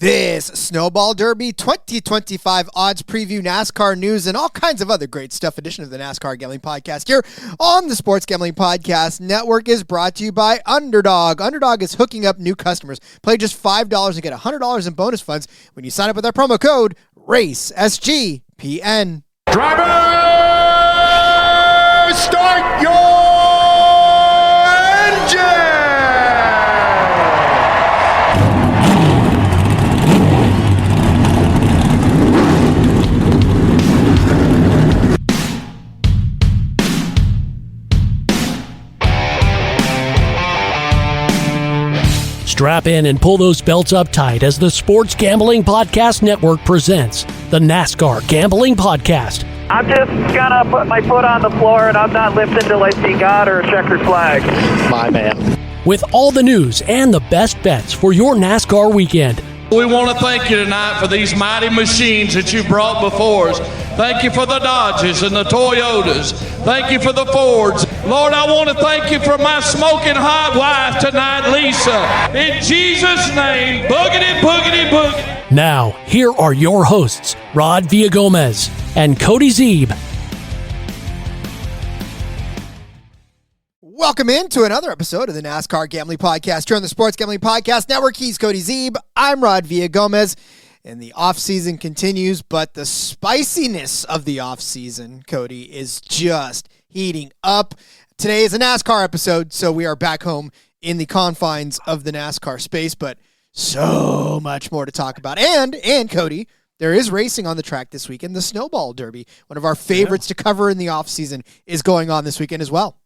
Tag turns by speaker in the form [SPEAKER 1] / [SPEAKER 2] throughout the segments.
[SPEAKER 1] This Snowball Derby 2025 odds preview, NASCAR news, and all kinds of other great stuff edition of the NASCAR Gambling Podcast here on the Sports Gambling Podcast Network is brought to you by Underdog. Underdog is hooking up new customers. Play just $5 and get $100 in bonus funds when you sign up with our promo code RACESGPN.
[SPEAKER 2] Driver, start your engine!
[SPEAKER 3] Strap in and pull those belts up tight as the Sports Gambling Podcast Network presents the NASCAR Gambling Podcast.
[SPEAKER 4] I'm just gonna put my foot on the floor and I'm not lifting till I see God or a checkered flag.
[SPEAKER 2] My man.
[SPEAKER 3] With all the news and the best bets for your NASCAR weekend.
[SPEAKER 5] We want to thank you tonight for these mighty machines that you brought before us. Thank you for the Dodges and the Toyotas. Thank you for the Fords. Lord, I want to thank you for my smoking hot wife tonight, Lisa. In Jesus' name, boogity, boogity, boogity.
[SPEAKER 3] Now, here are your hosts, Rod Villagomez and Cody Zeeb.
[SPEAKER 1] Welcome into another episode of the NASCAR Gambling Podcast here on the Sports Gambling Podcast Network. He's Cody Zeeb. I'm Rod Villagomez. And the offseason continues, but the spiciness of the offseason, Cody, is just heating up. Today is a NASCAR episode, so we are back home in the confines of the NASCAR space, but so much more to talk about. And Cody, there is racing on the track this weekend. The Snowball Derby, one of our favorites to cover in the offseason, is going on this weekend as well.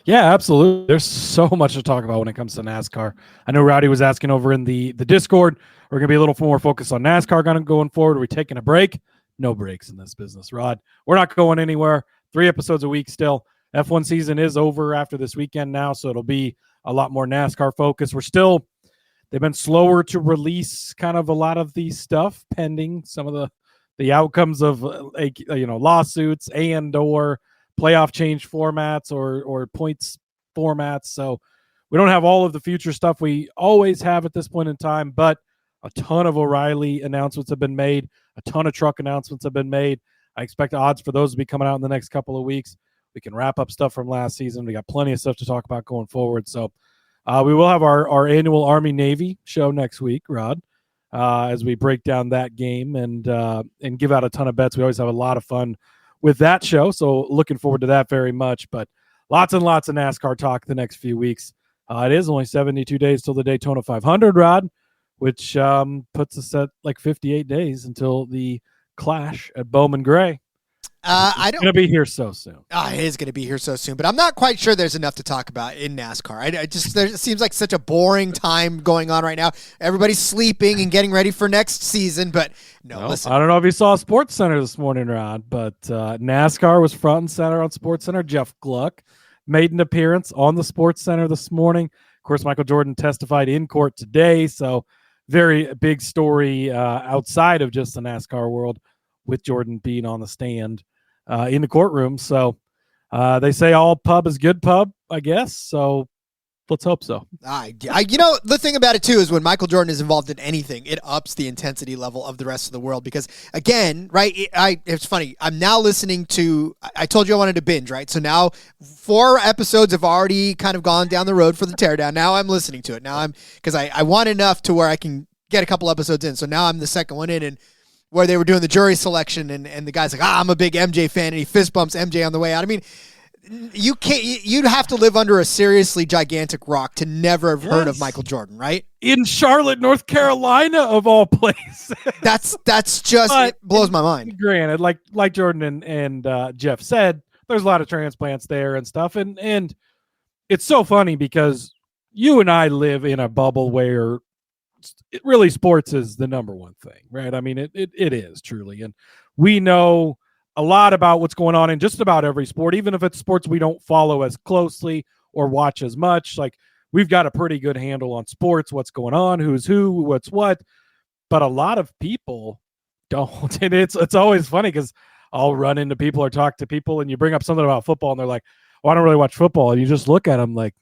[SPEAKER 6] Yeah, absolutely. There's so much to talk about when it comes to NASCAR. I know Rowdy was asking over in the Discord. We're going to be a little more focused on NASCAR going forward. Are we taking a break? No breaks in this business, Rod. We're not going anywhere. 3 episodes a week still. F1 season is over after this weekend now, so it'll be a lot more NASCAR focus. They've been slower to release kind of a lot of the stuff pending some of the outcomes of lawsuits and or playoff change formats or points formats. So we don't have all of the future stuff we always have at this point in time, but a ton of O'Reilly announcements have been made. A ton of truck announcements have been made. I expect odds for those to be coming out in the next couple of weeks. We can wrap up stuff from last season. We got plenty of stuff to talk about going forward. So we will have our annual Army-Navy show next week, Rod, as we break down that game and give out a ton of bets. We always have a lot of fun with that show, so looking forward to that very much. But lots and lots of NASCAR talk the next few weeks. It is only 72 days till the Daytona 500, Rod, which puts us at like 58 days until the clash at Bowman Gray. It's going to be here so soon.
[SPEAKER 1] It is going to be here so soon, but I'm not quite sure there's enough to talk about in NASCAR. It seems like such a boring time going on right now. Everybody's sleeping and getting ready for next season, but listen.
[SPEAKER 6] I don't know if you saw Sports Center this morning, Rod, but NASCAR was front and center on Sports Center. Jeff Gluck made an appearance on the Sports Center this morning. Of course, Michael Jordan testified in court today, so very big story outside of just the NASCAR world with Jordan being on the stand in the courtroom. So they say all pub is good pub, I guess. So let's hope so.
[SPEAKER 1] The thing about it, too, is when Michael Jordan is involved in anything, it ups the intensity level of the rest of the world. Because, again, right, it's funny. I'm now listening to – I told you I wanted to binge, right? So now 4 episodes have already kind of gone down the road for the teardown. Now I'm listening to it. Now because I want enough to where I can get a couple episodes in. So now I'm the second one in, and where they were doing the jury selection, and the guy's like, I'm a big MJ fan, and he fist bumps MJ on the way out. I mean, you'd have to live under a seriously gigantic rock to never have heard of Michael Jordan, right?
[SPEAKER 6] In Charlotte, North Carolina, of all places.
[SPEAKER 1] That's just, it blows my mind.
[SPEAKER 6] Granted, like Jordan and Jeff said, there's a lot of transplants there and stuff, and it's so funny because you and I live in a bubble where really sports is the number one thing, right? I mean, it is truly. And we know a lot about what's going on in just about every sport, even if it's sports we don't follow as closely or watch as much. Like, we've got a pretty good handle on sports, what's going on, who's who, what's what. But a lot of people don't. And it's always funny because I'll run into people or talk to people and you bring up something about football and they're like, oh, I don't really watch football. And you just look at them like,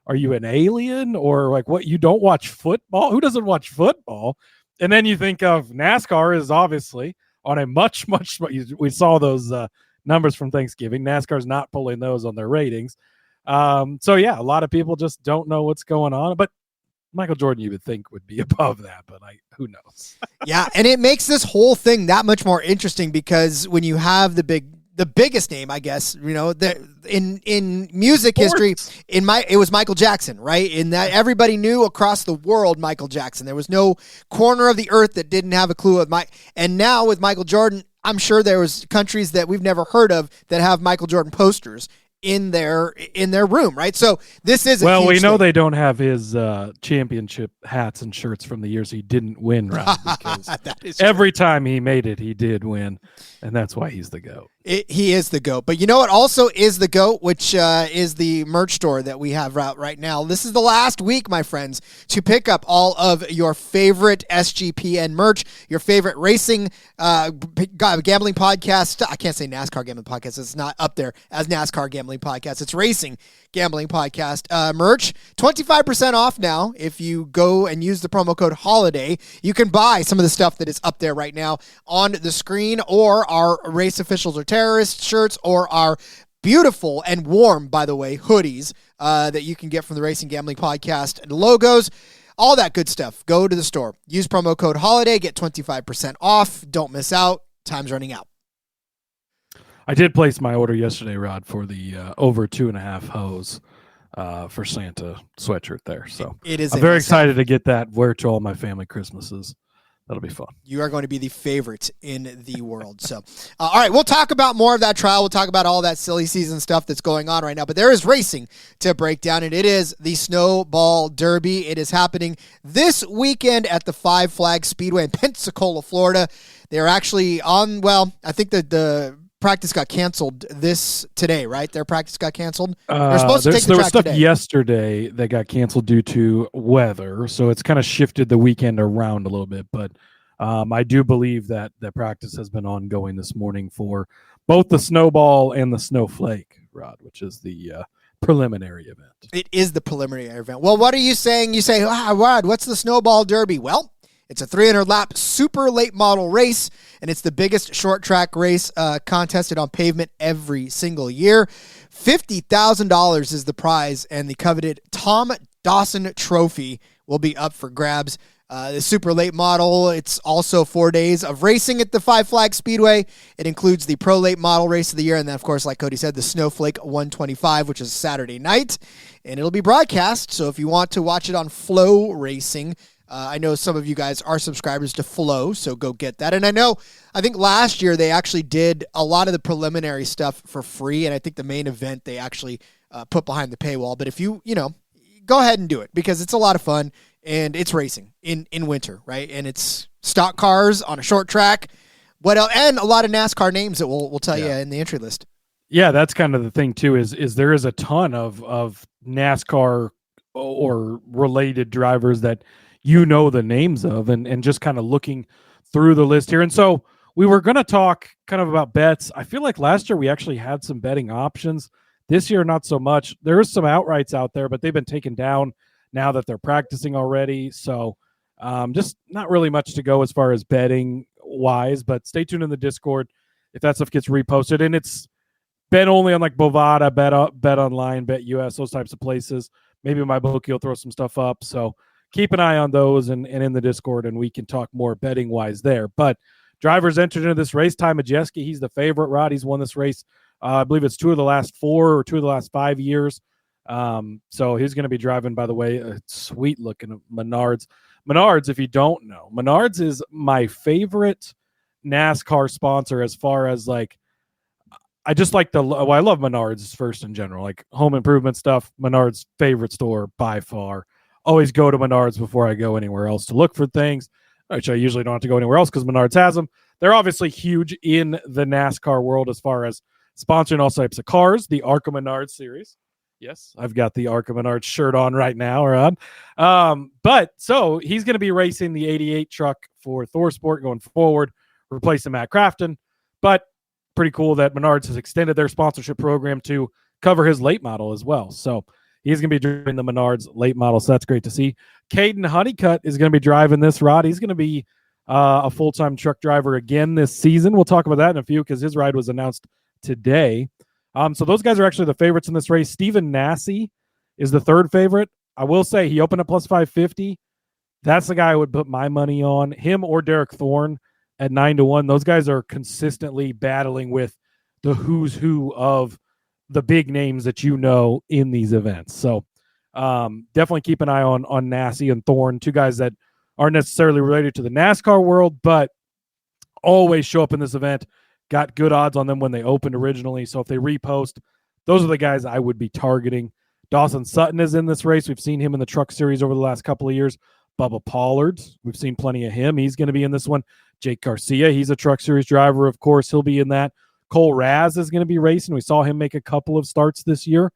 [SPEAKER 6] are you an alien or like what? You don't watch football? Who doesn't watch football? And then you think of NASCAR is obviously on a much, we saw those numbers from Thanksgiving. NASCAR's not pulling those on their ratings. So yeah, a lot of people just don't know what's going on, but Michael Jordan you would think would be above that, but who knows?
[SPEAKER 1] Yeah, and it makes this whole thing that much more interesting because when you have the biggest name, I guess, in music history, it was Michael Jackson, right? In that everybody knew across the world Michael Jackson. There was no corner of the earth that didn't have a clue of and now with Michael Jordan, I'm sure there was countries that we've never heard of that have Michael Jordan posters in their room, right? So this is
[SPEAKER 6] we know
[SPEAKER 1] thing.
[SPEAKER 6] They don't have his championship hats and shirts from the years he didn't win, right? Because every time he made it, he did win, and that's why he's the GOAT.
[SPEAKER 1] He is the GOAT. But you know what also is the GOAT, which is the merch store that we have out right now. This is the last week, my friends, to pick up all of your favorite SGPN merch, your favorite racing gambling podcast. I can't say NASCAR gambling podcast. It's not up there as NASCAR gambling podcast. It's racing gambling podcast merch. 25% off now if you go and use the promo code HOLIDAY. You can buy some of the stuff that is up there right now on the screen, or our Race Officials or Terrorists shirts, or our beautiful and warm, by the way, hoodies that you can get from the Racing Gambling Podcast and logos. All that good stuff. Go to the store. Use promo code HOLIDAY. Get 25% off. Don't miss out. Time's running out.
[SPEAKER 6] I did place my order yesterday, Rod, for the over 2.5 hose for Santa sweatshirt there. So I'm very excited to get that, wear to all my family Christmases. That'll be fun.
[SPEAKER 1] You are going to be the favorite in the world. So, all right, we'll talk about more of that trial. We'll talk about all that silly season stuff that's going on right now. But there is racing to break down, and it is the Snowball Derby. It is happening this weekend at the Five Flags Speedway in Pensacola, Florida. They're actually on, I think that the practice got canceled today, right? Their practice got canceled. They're supposed to take the track
[SPEAKER 6] was stuff
[SPEAKER 1] today.
[SPEAKER 6] Yesterday that got canceled due to weather, so it's kind of shifted the weekend around a little bit. But I do believe that the practice has been ongoing this morning for both the Snowball and the Snowflake, Rod, which is the preliminary event.
[SPEAKER 1] It is the preliminary event. Well, what are you saying? You say, Rod, what's the Snowball Derby? Well, it's a 300-lap super late model race, and it's the biggest short track race contested on pavement every single year. $50,000 is the prize, and the coveted Tom Dawson Trophy will be up for grabs. The super late model, it's also 4 days of racing at the Five Flags Speedway. It includes the pro late model race of the year, and then, of course, like Cody said, the Snowflake 125, which is Saturday night, and it'll be broadcast. So if you want to watch it on Flow Racing, I know some of you guys are subscribers to Flow, so go get that. And I think last year they actually did a lot of the preliminary stuff for free, and I think the main event they actually put behind the paywall. But if you go ahead and do it, because it's a lot of fun, and it's racing in winter, right? And it's stock cars on a short track. What else? And a lot of NASCAR names that we'll tell you in the entry list. Yeah,
[SPEAKER 6] that's kind of the thing too. Is there is a ton of NASCAR or related drivers that the names of, and just kind of looking through the list here. And so we were going to talk kind of about bets. I feel like last year we actually had some betting options. This year, not so much. There is some outrights out there, but they've been taken down now that they're practicing already. So just not really much to go as far as betting wise, but stay tuned in the Discord if that stuff gets reposted. And it's bet only on like Bovada, Bet Online, Bet US, those types of places. Maybe my bookie will throw some stuff up. So keep an eye on those and in the Discord, and we can talk more betting wise there. But drivers entered into this race. Ty Majeski, he's the favorite. Rod, he's won this race. I believe it's 2 of the last 4 or 2 of the last 5 years. So he's going to be driving, by the way, a sweet looking Menards. Menards, if you don't know, Menards is my favorite NASCAR sponsor as far as like, I just like I love Menards first in general, like home improvement stuff. Menards favorite store by far. Always go to Menards before I go anywhere else to look for things, which I usually don't have to go anywhere else because Menards has them. They're obviously huge in the NASCAR world as far as sponsoring all types of cars, the Arca Menards series. Yes, I've got the Arca Menards shirt on right now, Rod. But so he's going to be racing the 88 truck for Thor Sport going forward, replacing Matt Crafton. But pretty cool that Menards has extended their sponsorship program to cover his late model as well. So he's going to be driving the Menards late model, so that's great to see. Caden Honeycutt is going to be driving this, Rod. He's going to be a full-time truck driver again this season. We'll talk about that in a few because his ride was announced today. So those guys are actually the favorites in this race. Stephen Nasse is the third favorite. I will say he opened at plus 550. That's the guy I would put my money on. Him or Derek Thorne at 9-1. Those guys are consistently battling with the who's who of the big names that you know in these events. So definitely keep an eye on Nasse and Thorne, two guys that aren't necessarily related to the NASCAR world, but always show up in this event. Got good odds on them when they opened originally. So if they repost, those are the guys I would be targeting. Dawson Sutton is in this race. We've seen him in the Truck Series over the last couple of years. Bubba Pollard, we've seen plenty of him. He's going to be in this one. Jake Garcia, he's a Truck Series driver. Of course, he'll be in that. Cole Raz is going to be racing. We saw him make a couple of starts this year.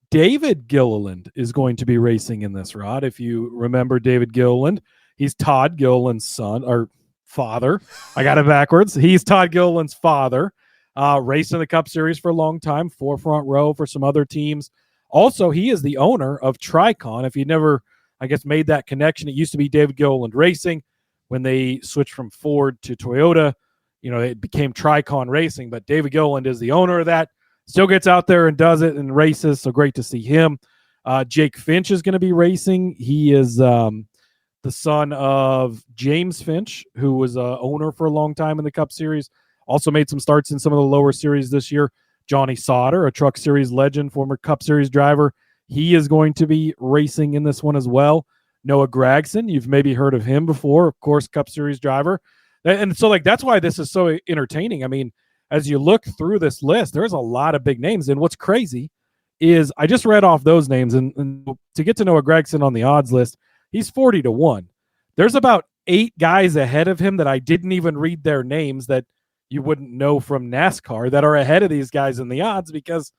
[SPEAKER 6] David Gilliland is going to be racing in this, Rod. If you remember David Gilliland, he's Todd Gilliland's son, or father. I got it backwards. He's Todd Gilliland's father. Raced in the Cup Series for a long time, for Front Row, for some other teams. Also, he is the owner of Tricon. If you never, I guess, made that connection, it used to be David Gilliland Racing. When they switched from Ford to Toyota, it became Tricon Racing. But David Gilliland is the owner of that. Still gets out there and does it and races, so great to see him. Jake Finch is going to be racing. He is the son of James Finch, who was owner for a long time in the Cup Series. Also made some starts in some of the lower series this year. Johnny Sauter, a Truck Series legend, former Cup Series driver. He is going to be racing in this one as well. Noah Gragson, you've maybe heard of him before, of course, Cup Series driver. And so, that's why this is so entertaining. I mean, as you look through this list, there's a lot of big names. And what's crazy is I just read off those names. And to get to Noah Gragson on the odds list, he's 40-1. There's about 8 guys ahead of him that I didn't even read their names that you wouldn't know from NASCAR that are ahead of these guys in the odds because,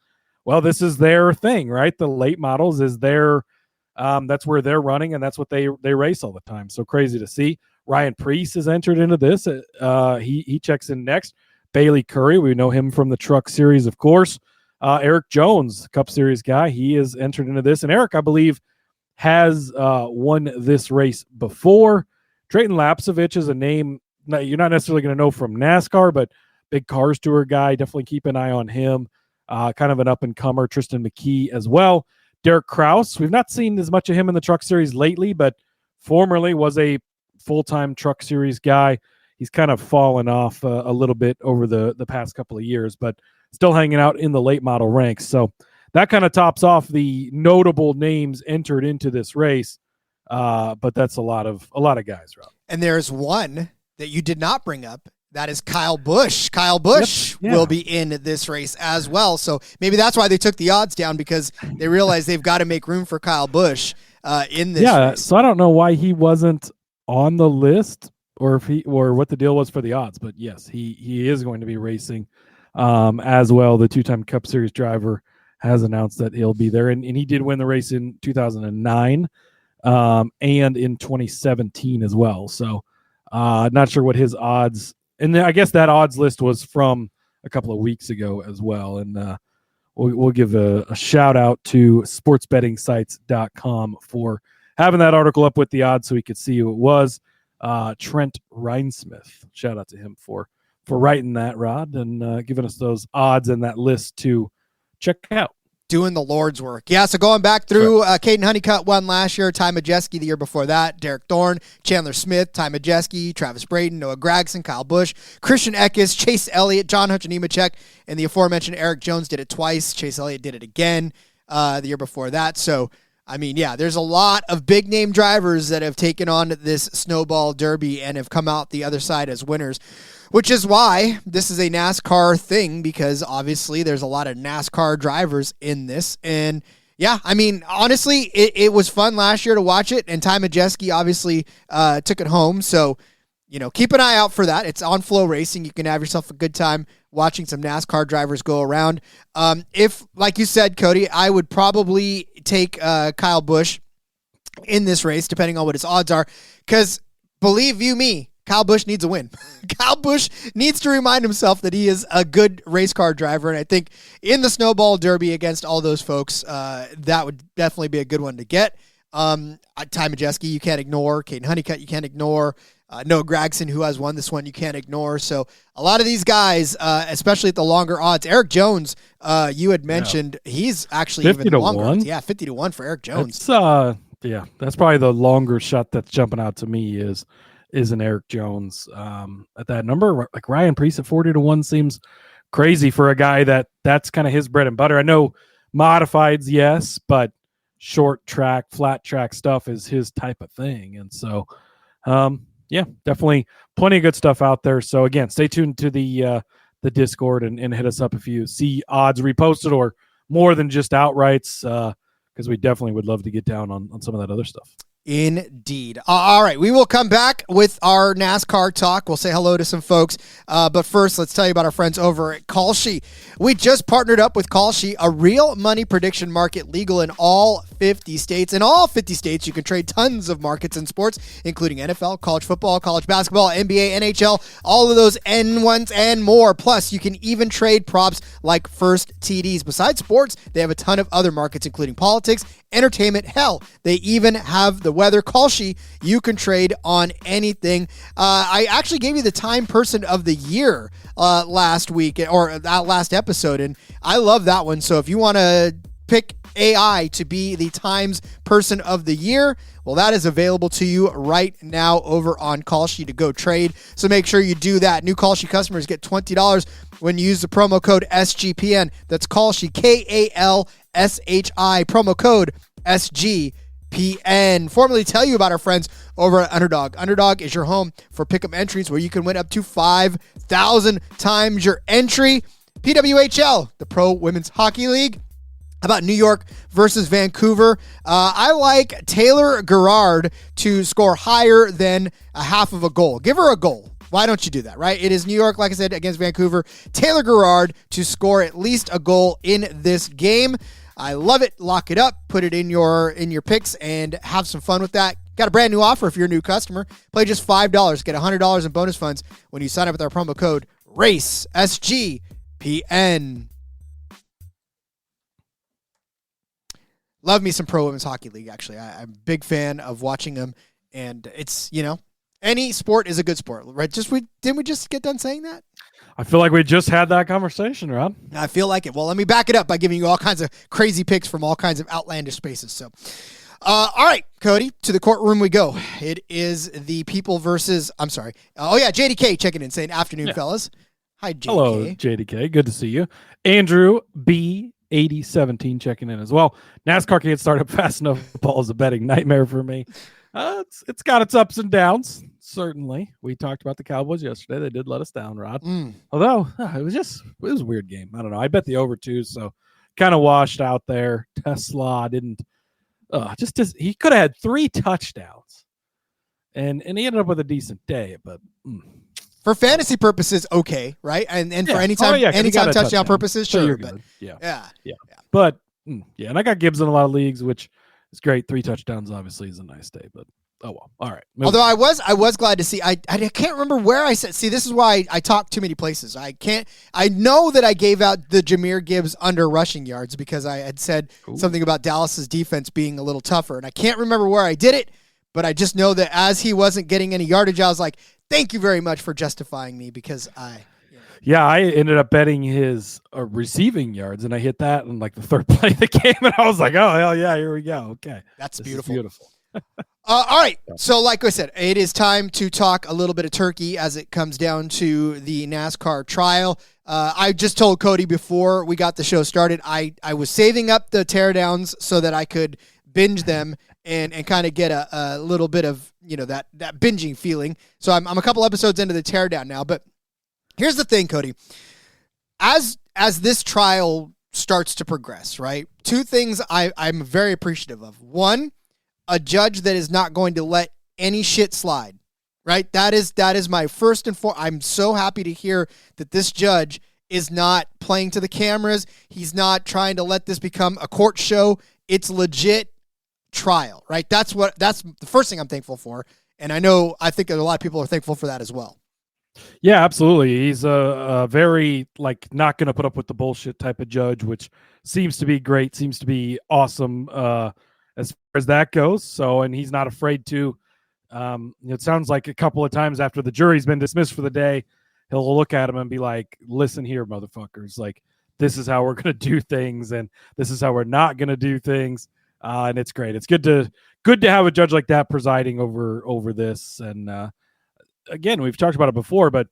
[SPEAKER 6] well, this is their thing, right? The late models is their that's where they're running, and that's what they race all the time. So crazy to see. Ryan Preece is entered into this. He checks in next. Bailey Curry, we know him from the Truck Series, of course. Eric Jones, Cup Series guy, he is entered into this. And Eric, I believe, has won this race before. Drayton Lapsovich is a name you're not necessarily going to know from NASCAR, but big Cars Tour guy. Definitely keep an eye on him. Kind of an up-and-comer. Tristan McKee as well. Derek Kraus, we've not seen as much of him in the Truck Series lately, but formerly was a full-time Truck Series guy. He's kind of fallen off a little bit over the past couple of years, but still hanging out in the late model ranks. So that kind of tops off the notable names entered into this race. But that's a lot of guys, Rob.
[SPEAKER 1] And there's one that you did not bring up. That is Kyle Busch. Kyle Busch will be in this race as well. So maybe that's why they took the odds down, because they realized they've got to make room for Kyle Busch in this race.
[SPEAKER 6] So I don't know why he wasn't on the list or what the deal was for the odds. But yes, he is going to be racing as well. The two-time Cup Series driver has announced that he'll be there. And he did win the race in 2009 and in 2017 as well. So not sure what his odds. And then I guess that odds list was from a couple of weeks ago as well. And we'll give a shout out to sportsbettingsites.com for having that article up with the odds so we could see who it was. Trent Reinsmith. Shout out to him for writing that, Rod, and giving us those odds and that list to check out.
[SPEAKER 1] Doing the Lord's work. Yeah, so going back through, Caden Honeycutt won last year, Ty Majeski the year before that, Derek Thorne, Chandler Smith, Ty Majeski, Travis Braden, Noah Gragson, Kyle Busch, Christian Eckes, Chase Elliott, John Hunter Nemechek, and the aforementioned Eric Jones did it twice. Chase Elliott did it again the year before that. So, I mean, yeah, there's a lot of big-name drivers that have taken on this Snowball Derby and have come out the other side as winners, which is why this is a NASCAR thing, because obviously there's a lot of NASCAR drivers in this. And, yeah, I mean, honestly, it was fun last year to watch it, and Ty Majeski obviously took it home. So, keep an eye out for that. It's on Flow Racing. You can have yourself a good time watching some NASCAR drivers go around. If, like you said, Cody, I would probably take Kyle Busch in this race, depending on what his odds are, because believe you me, Kyle Busch needs a win. Kyle Busch needs to remind himself that he is a good race car driver, and I think in the Snowball Derby against all those folks, that would definitely be a good one to get. Ty Majeski, you can't ignore. Caden Honeycutt, you can't ignore. Noah Gragson, who has won this one, you can't ignore. So a lot of these guys, especially at the longer odds. Eric Jones, you had mentioned, he's actually
[SPEAKER 6] 50
[SPEAKER 1] even
[SPEAKER 6] to
[SPEAKER 1] longer.
[SPEAKER 6] 1?
[SPEAKER 1] Yeah, 50 to 1 for Eric Jones.
[SPEAKER 6] That's probably the longer shot that's jumping out to me is an Eric Jones at that number. Like Ryan Preece at 40 to 1 seems crazy for a guy that's kind of his bread and butter. I know modifieds, yes, but short track, flat track stuff is his type of thing. And so, definitely plenty of good stuff out there. So again, stay tuned to the Discord and hit us up if you see odds reposted or more than just outrights, because we definitely would love to get down on some of that other stuff.
[SPEAKER 1] Indeed. All right, we will come back with our NASCAR talk. We'll say hello to some folks. But first, let's tell you about our friends over at Kalshi. We just partnered up with Kalshi, a real money prediction market legal in all 50 states. In all 50 states, you can trade tons of markets and sports, including NFL, college football, college basketball, NBA, NHL, all of those N1s and more. Plus, you can even trade props like first TDs. Besides sports, they have a ton of other markets, including politics, entertainment. Hell, they even have the weather. Kalshi, you can trade on anything. I actually gave you the Time Person of the Year last week, or that last episode, and I love that one. So if you want to pick AI to be the Times Person of the Year, well, that is available to you right now over on Kalshi to go trade. So make sure you do that. New Kalshi customers get $20 when you use the promo code SGPN. That's Kalshi, Kalshi, promo code SGPN. Formally tell you about our friends over at Underdog. Underdog is your home for pick'em entries where you can win up to 5,000 times your entry. PWHL, the Pro Women's Hockey League. How about New York versus Vancouver? I like Taylor Gerard to score higher than a half of a goal. Give her a goal. Why don't you do that, right? It is New York, like I said, against Vancouver. Taylor Gerard to score at least a goal in this game. I love it. Lock it up. Put it in your picks and have some fun with that. Got a brand new offer if you're a new customer. Play just $5. Get $100 in bonus funds when you sign up with our promo code RACE, SGPN. Love me some Pro Women's Hockey League, actually. I'm a big fan of watching them, and it's, any sport is a good sport, right? Didn't we just get done saying that?
[SPEAKER 6] I feel like we just had that conversation, Rob.
[SPEAKER 1] I feel like it. Well, let me back it up by giving you all kinds of crazy picks from all kinds of outlandish spaces. So, all right, Cody, to the courtroom we go. It is the people versus, JDK checking in, saying afternoon, fellas. Hi, JDK.
[SPEAKER 6] Hello, JDK. Good to see you. Andrew B. 8017 checking in as well. NASCAR can't start up fast enough. Football is a betting nightmare for me. It's got its ups and downs. Certainly, we talked about the Cowboys yesterday. They did let us down, Rod. Although it was a weird game. I don't know. I bet the over 2, so kind of washed out there. Tesla didn't. He could have had 3 touchdowns, and he ended up with a decent day, but.
[SPEAKER 1] For fantasy purposes, okay, right? And for anytime touchdown purposes,
[SPEAKER 6] so
[SPEAKER 1] sure.
[SPEAKER 6] But
[SPEAKER 1] yeah.
[SPEAKER 6] But and I got Gibbs in a lot of leagues, which is great. 3 touchdowns obviously is a nice day, but oh well. All right.
[SPEAKER 1] Although I was glad to see. I can't remember where I said. See, this is why I talk too many places. I know that I gave out the Jahmyr Gibbs under rushing yards because I had said something about Dallas's defense being a little tougher, and I can't remember where I did it. But I just know that as he wasn't getting any yardage, I was like, thank you very much for justifying me because I ended up betting his receiving yards, and I hit that in like the third play of the game, and I was like, oh, hell yeah, here we go. Okay. That's beautiful. All right. So like I said, it is time to talk a little bit of turkey as it comes down to the NASCAR trial. I just told Cody before we got the show started, I was saving up the teardowns so that I could binge them and kind of get a little bit of, that binging feeling. So I'm a couple episodes into the teardown now, but here's the thing, Cody. As this trial starts to progress, right? 2 things I'm very appreciative of. 1, a judge that is not going to let any shit slide, right? That is my first and foremost. I'm so happy to hear that this judge is not playing to the cameras. He's not trying to let this become a court show. It's legit trial, right? That's the first thing I'm thankful for. And I think a lot of people are thankful for that as well.
[SPEAKER 6] Yeah, absolutely. He's a very not going to put up with the bullshit type of judge, which seems to be great, seems to be awesome as far as that goes. So, and he's not afraid to It sounds like a couple of times after the jury's been dismissed for the day, he'll look at him and be like, listen here, motherfuckers, like, this is how we're going to do things, and this is how we're not going to do things. And it's great. It's good to have a judge like that presiding over this. And again, we've talked about it before, but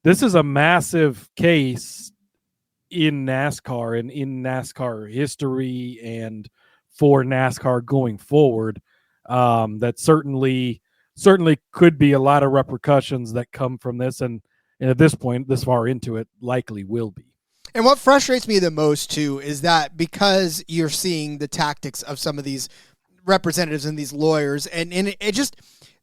[SPEAKER 6] this is a massive case in NASCAR and in NASCAR history and for NASCAR going forward. That certainly could be a lot of repercussions that come from this. And at this point, this far into it, likely will be.
[SPEAKER 1] And what frustrates me the most, too, is that because you're seeing the tactics of some of these representatives and these lawyers, and it just,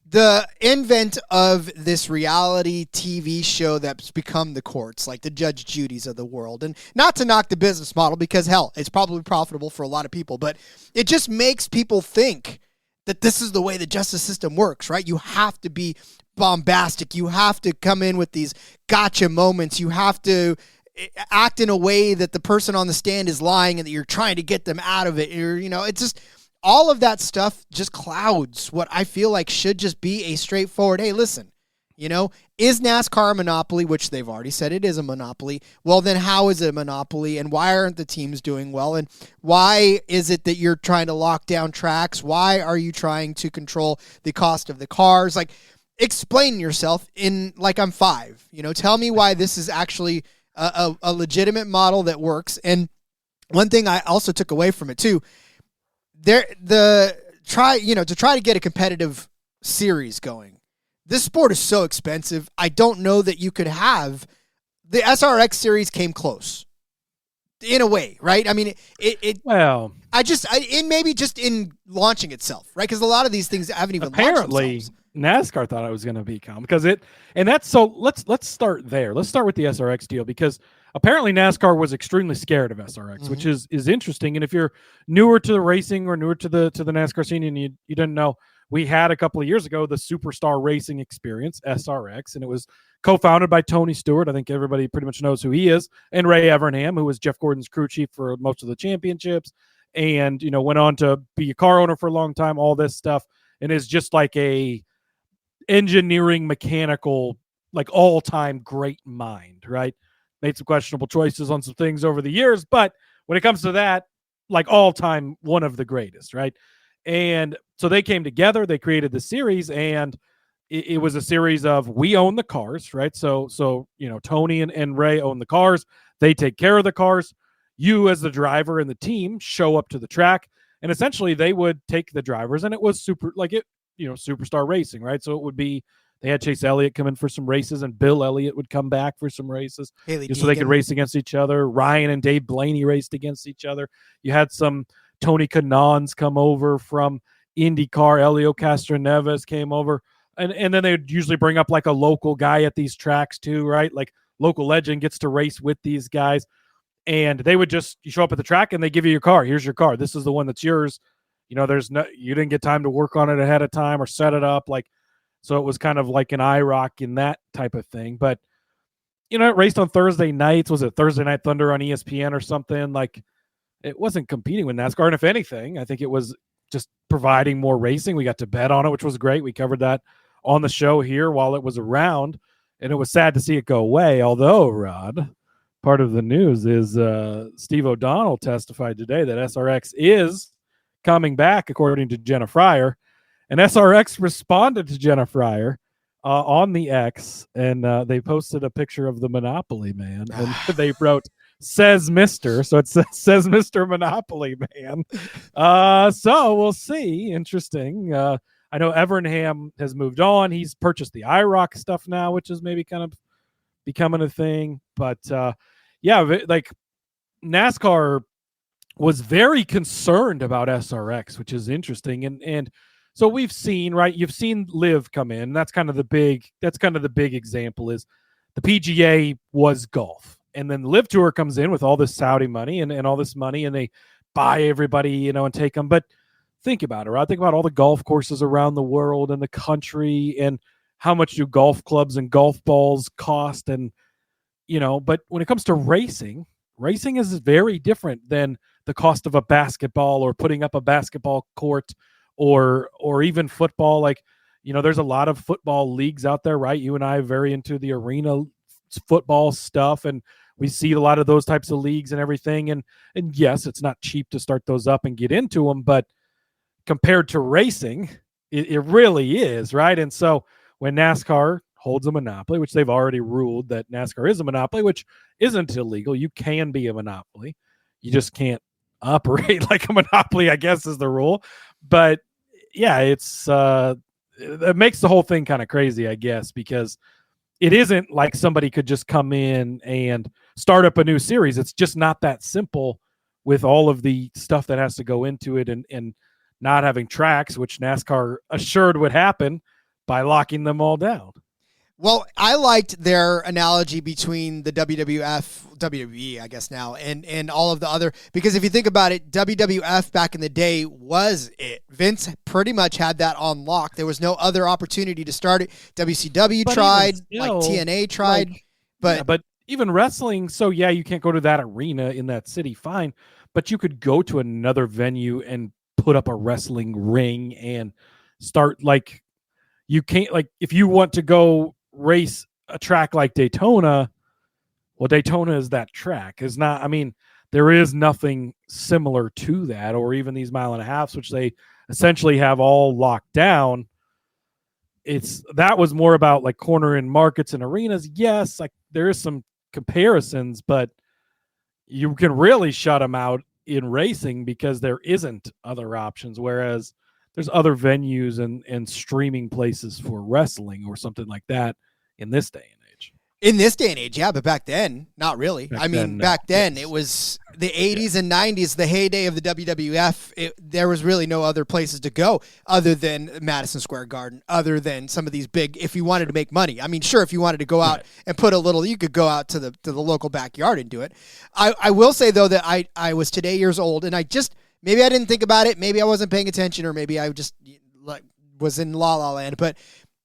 [SPEAKER 1] the invent of this reality TV show that's become the courts, like the Judge Judys of the world. And not to knock the business model, because, hell, it's probably profitable for a lot of people, but it just makes people think that this is the way the justice system works, right? You have to be bombastic. You have to come in with these gotcha moments. You have to act in a way that the person on the stand is lying and that you're trying to get them out of it. It's just all of that stuff just clouds what I feel like should just be a straightforward, hey, listen, is NASCAR a monopoly, which they've already said it is a monopoly. Well, then how is it a monopoly, and why aren't the teams doing well, and why is it that you're trying to lock down tracks? Why are you trying to control the cost of the cars? Like, explain yourself in like I'm five. Tell me why this is actually a legitimate model that works. And one thing I also took away from it too, to try to get a competitive series going, this sport is so expensive. I don't know that you could have the SRX series came close in a way, right? I mean, maybe just in launching itself, right? Because a lot of these things haven't even launched themselves.
[SPEAKER 6] NASCAR thought it was going to become let's start there. Let's start with the SRX deal, because apparently NASCAR was extremely scared of SRX, which is interesting. And if you're newer to the racing or newer to the NASCAR scene and you didn't know, we had a couple of years ago the Superstar Racing Experience, SRX, and it was co-founded by Tony Stewart. I think everybody pretty much knows who he is, and Ray Evernham, who was Jeff Gordon's crew chief for most of the championships, and went on to be a car owner for a long time, all this stuff, and is just like a engineering, mechanical, like all-time great mind, right? Made some questionable choices on some things over the years, but when it comes to that, like all-time one of the greatest, right? And so they came together, they created the series, and it was a series of, we own the cars, right? So Tony and Ray own the cars. They take care of the cars. You as the driver and the team show up to the track, and essentially they would take the drivers, and it was Superstar Racing, right? So it would be, they had Chase Elliott come in for some races, and Bill Elliott would come back for some races so they could race against each other. Ryan and Dave Blaney raced against each other. You had some Tony Kanans come over from IndyCar. Elio Castroneves came over. And then they would usually bring up like a local guy at these tracks too, right? Like local legend gets to race with these guys. And they would you show up at the track and they give you your car. Here's your car. This is the one that's yours. You didn't get time to work on it ahead of time or set it up. So it was kind of like an IROC in that type of thing. But, it raced on Thursday nights. Was it Thursday Night Thunder on ESPN or something? Like, it wasn't competing with NASCAR. And if anything, I think it was just providing more racing. We got to bet on it, which was great. We covered that on the show here while it was around. And it was sad to see it go away. Although, Rod, part of the news is Steve O'Donnell testified today that SRX is coming back, according to Jenna Fryer. And SRX responded to Jenna Fryer on the X, and they posted a picture of the Monopoly Man, and they wrote, says Mr. So it says Mr. Monopoly Man. So we'll see. Interesting. I know Evernham has moved on. He's purchased the IROC stuff now, which is maybe kind of becoming a thing. But like NASCAR was very concerned about SRX, which is interesting. And so we've seen, right? You've seen Liv come in. That's kind of the big example is the PGA was golf. And then the Liv Tour comes in with all this Saudi money and all this money, and they buy everybody, and take them. But think about it, right? Think about all the golf courses around the world and the country, and how much do golf clubs and golf balls cost? And, but when it comes to racing is very different than the cost of a basketball or putting up a basketball court or even football. Like, there's a lot of football leagues out there, right? You and I are very into the arena football stuff, and we see a lot of those types of leagues and everything. And yes, it's not cheap to start those up and get into them, but compared to racing, it really is, right? And so when NASCAR holds a monopoly, which they've already ruled that NASCAR is a monopoly, which isn't illegal. You can be a monopoly. You just can't operate like a monopoly, I guess, is the rule. But yeah, it makes the whole thing kind of crazy, I guess, because it isn't like somebody could just come in and start up a new series. It's just not that simple with all of the stuff that has to go into it, and not having tracks, which NASCAR assured would happen by locking them all down.
[SPEAKER 1] Well, I liked their analogy between the WWE, I guess now, and all of the other, because if you think about it, WWF back in the day was it. Vince pretty much had that on lock. There was no other opportunity to start it. WCW tried, still, like TNA tried,
[SPEAKER 6] but even wrestling, so yeah, you can't go to that arena in that city, fine, but you could go to another venue and put up a wrestling ring and start, like, you can't, like, if you want to go race a track like Daytona, well, Daytona is that track. Is not, I mean, there is nothing similar to that, or even these 1.5 miles, which they essentially have all locked down. That was more about like cornering markets and arenas. Yes, like there is some comparisons, but you can really shut them out in racing because there isn't other options, whereas there's other venues and streaming places for wrestling or something like that in this day and age.
[SPEAKER 1] In this day and age, yeah, but back then, not really. Back then,
[SPEAKER 6] yes.
[SPEAKER 1] It was the 80s and 90s, the heyday of the WWF. There was really no other places to go other than Madison Square Garden, other than some of these big, if you wanted to make money. I mean, sure, if you wanted to go out and put a little, you could go out to the local backyard and do it. I will say, though, that I was today years old, and maybe I didn't think about it, maybe I wasn't paying attention, or maybe I just was in La La Land, but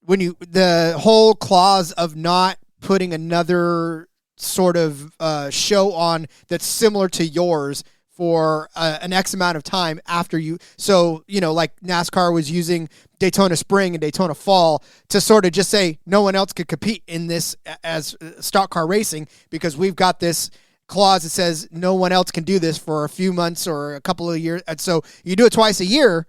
[SPEAKER 1] the whole clause of not putting another sort of show on that's similar to yours for an X amount of time after you. So, like NASCAR was using Daytona Spring and Daytona Fall to sort of just say no one else could compete in this as stock car racing because we've got this clause that says no one else can do this for a few months or a couple of years. And so you do it twice a year,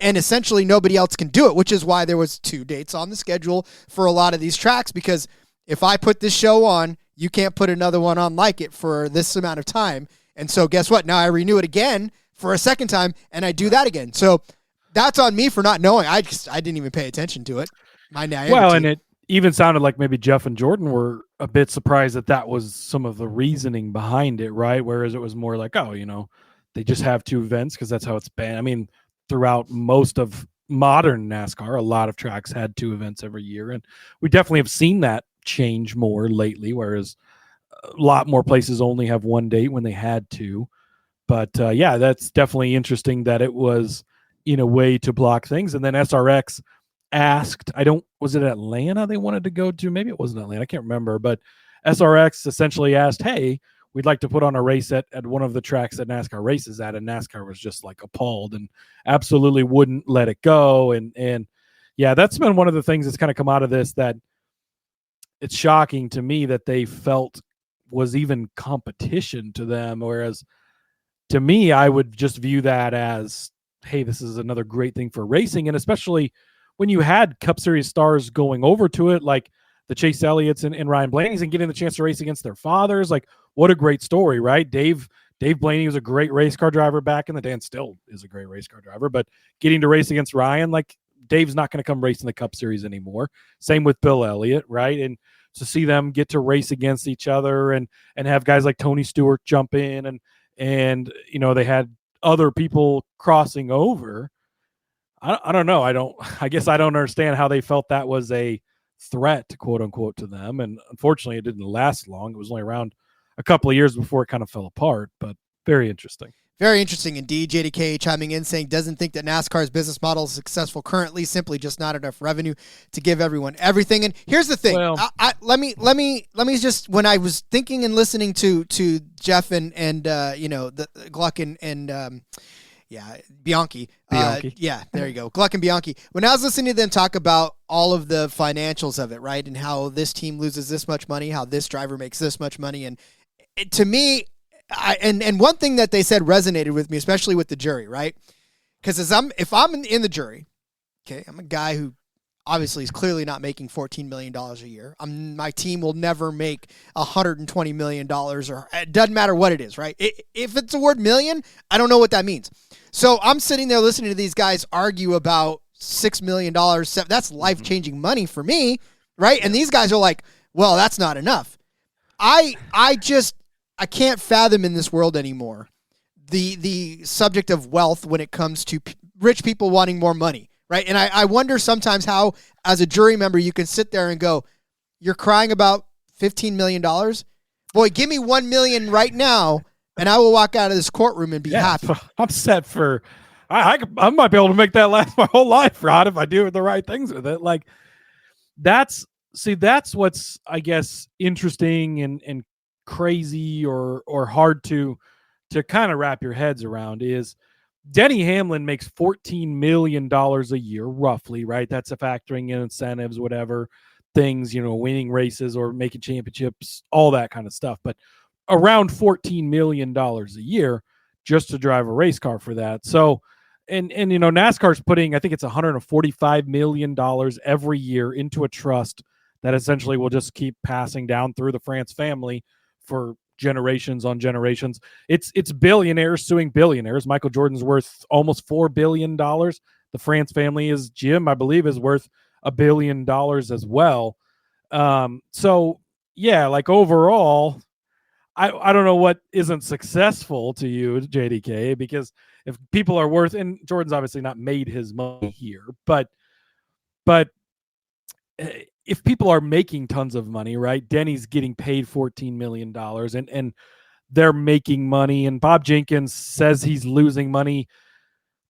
[SPEAKER 1] and essentially nobody else can do it, which is why there was 2 dates on the schedule for a lot of these tracks, because if I put this show on, you can't put another one on like it for this amount of time. And so guess what? Now I renew it again for a second time, and I do that again. So that's on me for not knowing. I didn't even pay attention to it. My naivety.
[SPEAKER 6] Well, and it even sounded like maybe Jeff and Jordan were a bit surprised that was some of the reasoning behind it, right? Whereas it was more like, they just have 2 events because that's how it's been. I mean, throughout most of modern NASCAR, a lot of tracks had 2 events every year, and we definitely have seen that change more lately, whereas a lot more places only have 1 date when they had 2. But yeah, that's definitely interesting that it was in a way to block things. And then SRX asked, was it Atlanta they wanted to go to? Maybe it wasn't Atlanta, I can't remember, but SRX essentially asked, hey, we'd like to put on a race at one of the tracks that NASCAR races at, and NASCAR was just like appalled and absolutely wouldn't let it go. And yeah, that's been one of the things that's kind of come out of this, that it's shocking to me that they felt was even competition to them. Whereas to me, I would just view that as, hey, this is another great thing for racing. And especially when you had Cup Series stars going over to it, like the Chase Elliott's and Ryan Blaney's, and getting the chance to race against their fathers. Like, what a great story, right? Dave Blaney was a great race car driver back in the day, and still is a great race car driver, but getting to race against Ryan, like, Dave's not going to come race in the Cup Series anymore. Same with Bill Elliott, right? And to see them get to race against each other and have guys like Tony Stewart jump in and they had other people crossing over. I don't know. I guess I don't understand how they felt that was a threat, quote unquote, to them. And unfortunately it didn't last long. It was only around a couple of years before it kind of fell apart, but very interesting.
[SPEAKER 1] Very interesting indeed. JDK chiming in saying doesn't think that NASCAR's business model is successful currently, simply just not enough revenue to give everyone everything. And here's the thing.
[SPEAKER 6] Well,
[SPEAKER 1] let me just, when I was thinking and listening to Jeff and the Gluck Yeah, Bianchi.
[SPEAKER 6] Bianchi.
[SPEAKER 1] Yeah, there you go. Gluck and Bianchi. When I was listening to them talk about all of the financials of it, right, and how this team loses this much money, how this driver makes this much money, and to me, and one thing that they said resonated with me, especially with the jury, right? Because if I'm in the jury, okay, I'm a guy who obviously is clearly not making $14 million a year. My team will never make $120 million, or it doesn't matter what it is, right? If it's the word million, I don't know what that means. So I'm sitting there listening to these guys argue about $6 million. That's life-changing money for me, right? And these guys are like, well, that's not enough. I can't fathom in this world anymore the subject of wealth when it comes to rich people wanting more money. Right. And I wonder sometimes how, as a jury member, you can sit there and go, you're crying about $15 million. Boy, give me $1 million right now, and I will walk out of this courtroom and be happy.
[SPEAKER 6] I'm set for, I might be able to make that last my whole life, Rod, if I do the right things with it. Like, that's what's, I guess, interesting and crazy or hard to kind of wrap your heads around is, Denny Hamlin makes $14 million a year, roughly, right? That's a factoring in incentives, whatever things, winning races or making championships, all that kind of stuff. But around $14 million a year just to drive a race car for that. So, and NASCAR's putting, I think it's $145 million every year into a trust that essentially will just keep passing down through the France family for generations on generations. It's billionaires suing billionaires. Michael Jordan's worth almost $4 billion. The France family Jim, I believe, is worth $1 billion as well. So yeah, like overall, I don't know what isn't successful to you, JDK, because if people are worth, and Jordan's obviously not made his money here, but if people are making tons of money, right? Denny's getting paid $14 million and they're making money, and Bob Jenkins says he's losing money.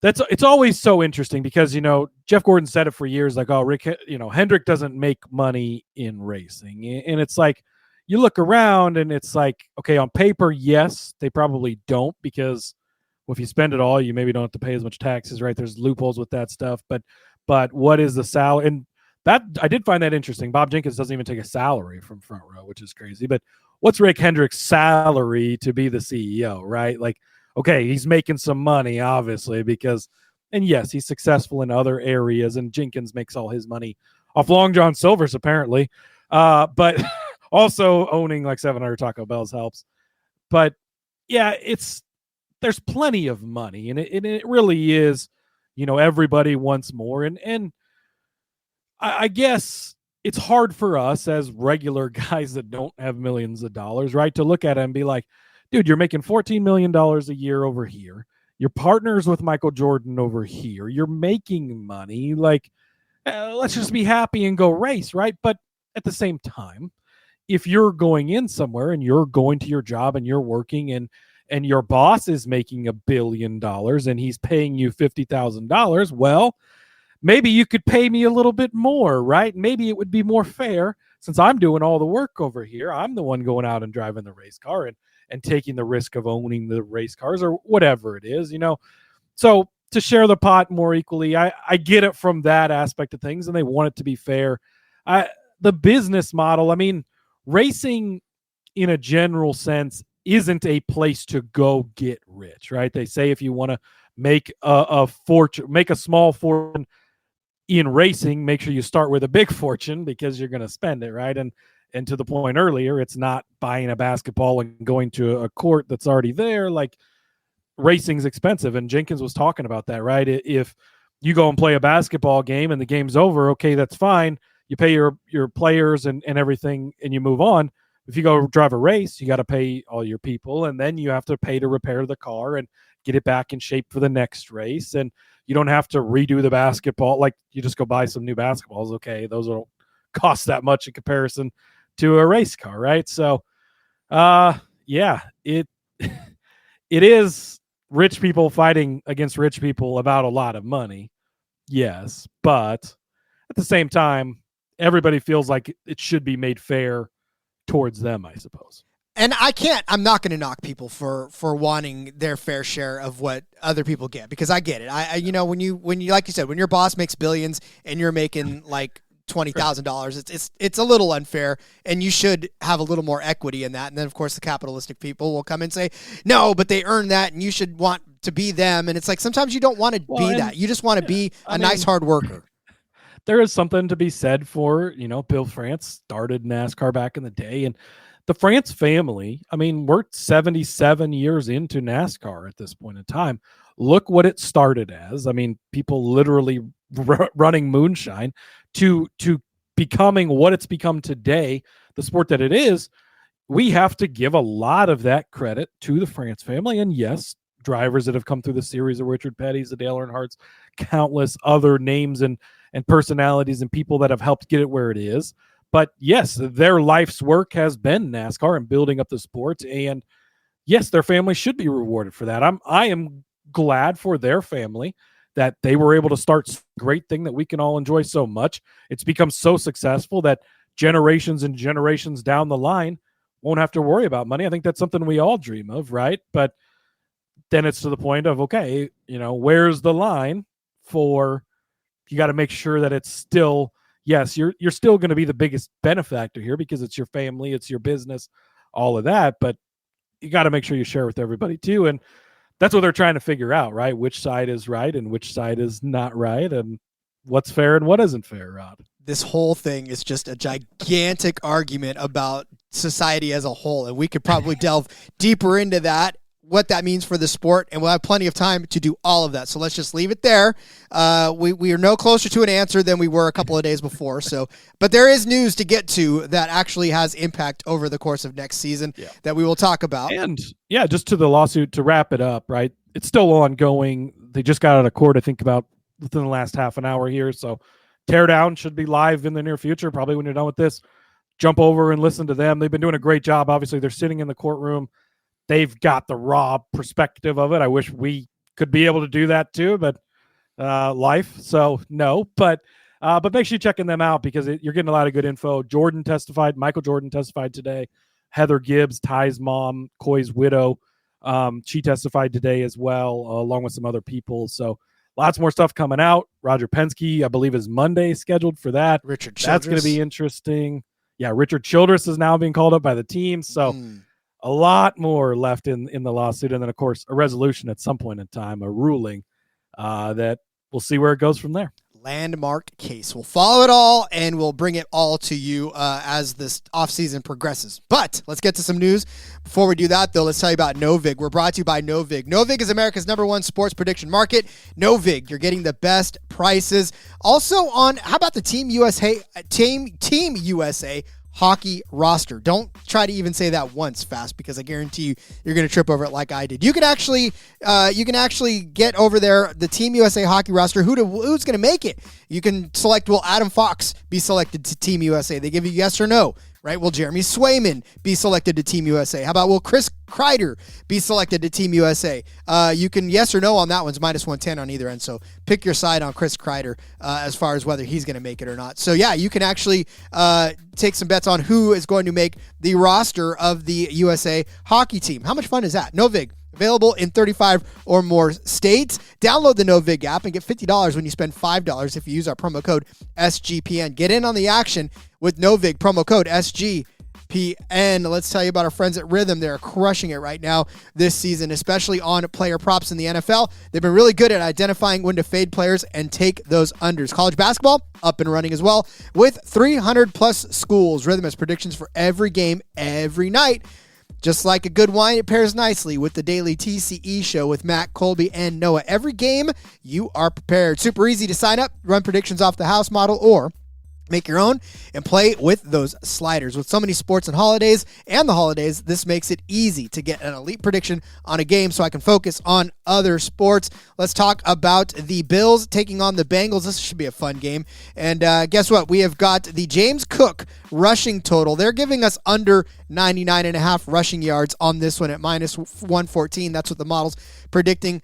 [SPEAKER 6] It's always so interesting because, Jeff Gordon said it for years, like, oh, Hendrick doesn't make money in racing. And it's like, you look around and it's like, okay, on paper, yes, they probably don't, because if you spend it all, you maybe don't have to pay as much taxes, right? There's loopholes with that stuff, but what is the salary? And that I did find that interesting. Bob Jenkins doesn't even take a salary from Front Row, which is crazy. But what's Rick Hendrick's salary to be the CEO, right? Like, okay, he's making some money, obviously, and yes, he's successful in other areas, and Jenkins makes all his money off Long John Silver's, apparently. But also owning like 700 Taco Bells helps. But yeah, there's plenty of money, and it really is, everybody wants more. And I guess it's hard for us as regular guys that don't have millions of dollars, right, to look at it and be like, dude, you're making $14 million a year over here. You're partners with Michael Jordan over here. You're making money. Like, let's just be happy and go race, right? But at the same time, if you're going in somewhere and you're going to your job and you're working and your boss is making $1 billion and he's paying you $50,000, well, maybe you could pay me a little bit more, right? Maybe it would be more fair since I'm doing all the work over here. I'm the one going out and driving the race car and taking the risk of owning the race cars or whatever it is, So to share the pot more equally, I get it from that aspect of things, and they want it to be fair. The business model, I mean, racing in a general sense isn't a place to go get rich, right? They say if you want to make a fortune, make a small fortune in racing, make sure you start with a big fortune because you're going to spend it, right? And to the point earlier, it's not buying a basketball and going to a court that's already there. Like, racing's expensive, and Jenkins was talking about that, right? If you go and play a basketball game and the game's over, okay, that's fine. You pay your players and everything, and you move on. If you go drive a race, you got to pay all your people, and then you have to pay to repair the car and get it back in shape for the next race. And you don't have to redo the basketball. Like, you just go buy some new basketballs. Okay, those don't cost that much in comparison to a race car, right? So, yeah, it is rich people fighting against rich people about a lot of money. Yes, but at the same time, everybody feels like it should be made fair towards them, I suppose.
[SPEAKER 1] And I'm not going to knock people for wanting their fair share of what other people get, because I get it. I when you, like you said, when your boss makes billions and you're making like $20,000, it's a little unfair, and you should have a little more equity in that. And then of course the capitalistic people will come and say, no, but they earn that and you should want to be them. And it's like, sometimes you don't want to be that. You just want to be a nice hard worker.
[SPEAKER 6] There is something to be said for, Bill France started NASCAR back in the day, and the France family, we're 77 years into NASCAR at this point in time. Look what it started as. People literally running moonshine to becoming what it's become today, the sport that it is. We have to give a lot of that credit to the France family. And yes, drivers that have come through the series, of Richard Petty's, the Dale Earnhardt's, countless other names and personalities and people that have helped get it where it is. But yes, their life's work has been NASCAR and building up the sport. And yes, their family should be rewarded for that. I am glad for their family that they were able to start a great thing that we can all enjoy so much. It's become so successful that generations and generations down the line won't have to worry about money. I think that's something we all dream of, right? But then it's to the point of, okay, where's the line for, you got to make sure that it's still, yes, you're still going to be the biggest benefactor here because it's your family, it's your business, all of that. But you got to make sure you share with everybody too. And that's what they're trying to figure out, right? Which side is right and which side is not right, and what's fair and what isn't fair, Rod.
[SPEAKER 1] This whole thing is just a gigantic argument about society as a whole, and we could probably delve deeper into that, what that means for the sport, and we'll have plenty of time to do all of that. So let's just leave it there. We are no closer to an answer than we were a couple of days before. But there is news to get to that actually has impact over the course of next season that we will talk about.
[SPEAKER 6] And just to the lawsuit, to wrap it up, right? It's still ongoing. They just got out of court, I think, about within the last half an hour here. So Teardown should be live in the near future, probably when you're done with this. Jump over and listen to them. They've been doing a great job. Obviously, they're sitting in the courtroom. They've got the raw perspective of it. I wish we could be able to do that too, but life. So no, but make sure you're checking them out because you're getting a lot of good info. Michael Jordan testified today. Heather Gibbs, Ty's mom, Coy's widow. She testified today as well, along with some other people. So lots more stuff coming out. Roger Penske, I believe, is Monday scheduled for that.
[SPEAKER 1] Richard Childress.
[SPEAKER 6] That's going to be interesting. Yeah, Richard Childress is now being called up by the team. So a lot more left in the lawsuit. And then, of course, a resolution at some point in time, a ruling that we'll see where it goes from there.
[SPEAKER 1] Landmark case. We'll follow it all, and we'll bring it all to you as this offseason progresses. But let's get to some news. Before we do that, though, let's tell you about Novig. We're brought to you by Novig. Novig is America's #1 sports prediction market. Novig, you're getting the best prices. Also on, how about the Team USA hockey roster? Don't try to even say that once fast, because I guarantee you you're going to trip over it like I did. You can actually get over there the Team USA hockey roster. Who's going to make it? You can select, will Adam Fox be selected to Team USA? They give you yes or no, right? Will Jeremy Swayman be selected to Team USA? How about will Chris Kreider be selected to Team USA? You can yes or no on that one's -110 on either end. So pick your side on Chris Kreider as far as whether he's going to make it or not. So yeah, you can actually take some bets on who is going to make the roster of the USA hockey team. How much fun is that? Novig. Available in 35 or more states. Download the Novig app and get $50 when you spend $5 if you use our promo code SGPN. Get in on the action with Novig, promo code SGPN. Let's tell you about our friends at Rhythm. They're crushing it right now this season, especially on player props in the NFL. They've been really good at identifying when to fade players and take those unders. College basketball, up and running as well. With 300-plus schools, Rhythm has predictions for every game, every night. Just like a good wine, it pairs nicely with the daily TCE show with Matt, Colby, and Noah. Every game, you are prepared. Super easy to sign up, run predictions off the house model, or make your own and play with those sliders. With so many sports and the holidays, this makes it easy to get an elite prediction on a game so I can focus on other sports. Let's talk about the Bills taking on the Bengals. This should be a fun game. And guess what? We have got the James Cook rushing total. They're giving us under 99.5 rushing yards on this one at -114. That's what the model's predicting.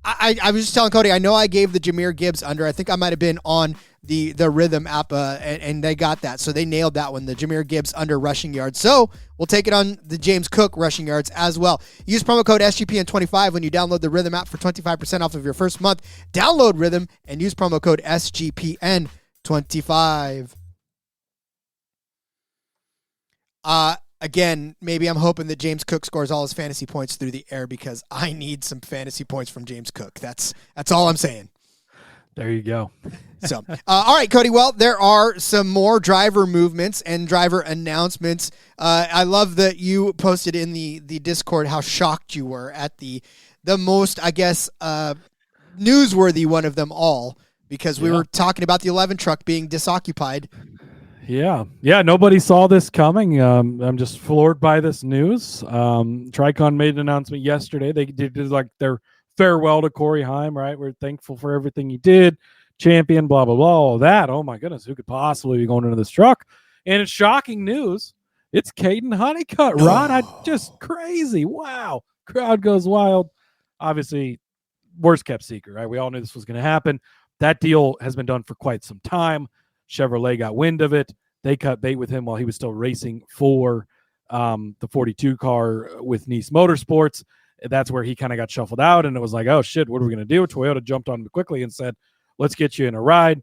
[SPEAKER 1] I was just telling Cody, I know I gave the Jahmyr Gibbs under. I think I might have been on the Rhythm app, and they got that. So they nailed that one, the Jahmyr Gibbs under rushing yards. So we'll take it on the James Cook rushing yards as well. Use promo code SGPN25 when you download the Rhythm app for 25% off of your first month. Download Rhythm and use promo code SGPN25. Again, maybe I'm hoping that James Cook scores all his fantasy points through the air because I need some fantasy points from James Cook. That's all I'm saying.
[SPEAKER 6] There you go.
[SPEAKER 1] So, all right, Cody. Well, there are some more driver movements and driver announcements. I love that you posted in the Discord how shocked you were at the most, I guess, newsworthy one of them all, because we were talking about the 11 truck being disoccupied.
[SPEAKER 6] Yeah. Nobody saw this coming. I'm just floored by this news. Tricon made an announcement yesterday. They did like their farewell to Corey Heim, right? We're thankful for everything he did. Champion, blah, blah, blah, all that. Oh my goodness, who could possibly be going into this truck? And it's shocking news. It's Caden Honeycutt, Rod. Just crazy. Wow. Crowd goes wild. Obviously, worst kept secret, right? We all knew this was going to happen. That deal has been done for quite some time. Chevrolet got wind of it. They cut bait with him while he was still racing for the 42 car with Nice Motorsports. That's where he kind of got shuffled out, and it was like, oh, shit, what are we going to do? Toyota jumped on him quickly and said, let's get you in a ride.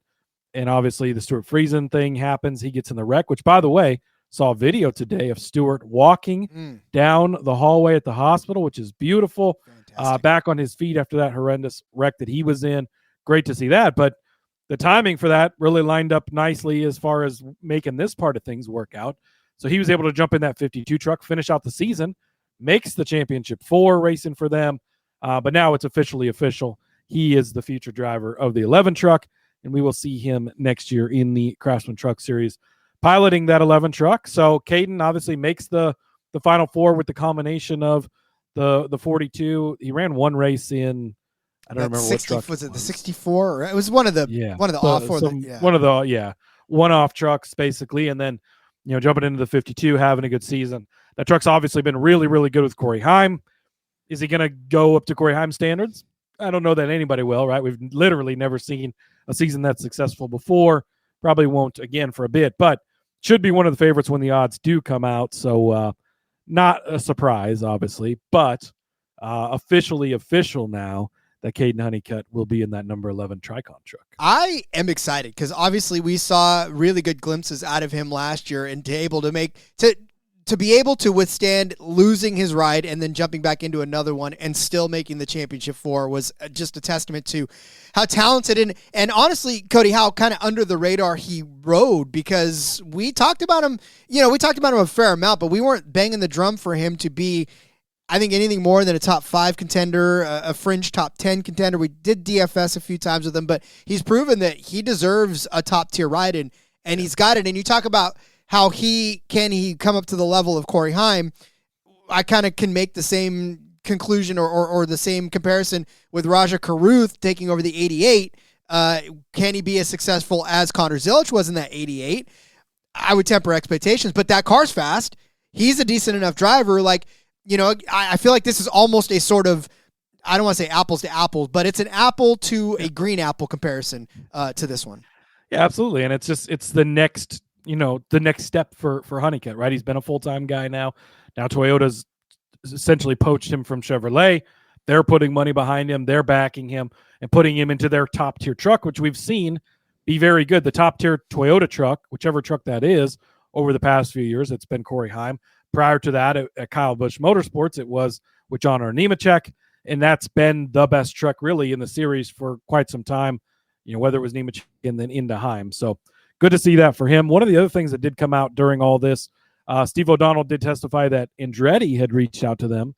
[SPEAKER 6] And obviously the Stuart Friesen thing happens. He gets in the wreck, which, by the way, saw a video today of Stuart walking down the hallway at the hospital, which is beautiful, back on his feet after that horrendous wreck that he was in. Great to see that. But the timing for that really lined up nicely as far as making this part of things work out. So he was able to jump in that 52 truck, finish out the season, makes the championship 4 racing for them. But now it's officially official. He is the future driver of the 11 truck, and we will see him next year in the Craftsman Truck Series piloting that 11 truck. So Caden obviously makes the Final 4 with the combination of the 42. He ran one race in, I don't remember what truck.
[SPEAKER 1] Was it the 64? It was one of the off or
[SPEAKER 6] one of the one-off trucks basically, and then jumping into the 52, having a good season. That truck's obviously been really, really good with Corey Heim. Is he going to go up to Corey Heim standards? I don't know that anybody will, right? We've literally never seen a season that's successful before. Probably won't again for a bit, but should be one of the favorites when the odds do come out. So not a surprise, obviously, but officially official now that Caden Honeycutt will be in that number 11 Tricon truck.
[SPEAKER 1] I am excited because obviously we saw really good glimpses out of him last year, and to be able to withstand losing his ride and then jumping back into another one and still making the championship 4 was just a testament to how talented and honestly, Cody, how kind of under the radar he rode, because we talked about him, a fair amount, but we weren't banging the drum for him to be, I think, anything more than a top 5 contender, a fringe top 10 contender. We did DFS a few times with him, but he's proven that he deserves a top tier ride, and he's got it. And you talk about how he come up to the level of Corey Heim. I kind of can make the same conclusion or the same comparison with Rajah Caruth taking over the 88. Can he be as successful as Connor Zilisch was in that 88? I would temper expectations, but that car's fast. He's a decent enough driver. I feel like this is almost a sort of, I don't want to say apples to apples, but it's an apple to a green apple comparison to this one.
[SPEAKER 6] Yeah, absolutely. And it's the next step for Honeycutt, right? He's been a full-time guy now. Now Toyota's essentially poached him from Chevrolet. They're putting money behind him. They're backing him and putting him into their top-tier truck, which we've seen be very good. The top-tier Toyota truck, whichever truck that is, over the past few years, it's been Corey Heim. Prior to that, at Kyle Busch Motorsports, it was with John Nemechek, and that's been the best truck really in the series for quite some time, whether it was Nemechek and then into Heim. So good to see that for him. One of the other things that did come out during all this, Steve O'Donnell did testify that Andretti had reached out to them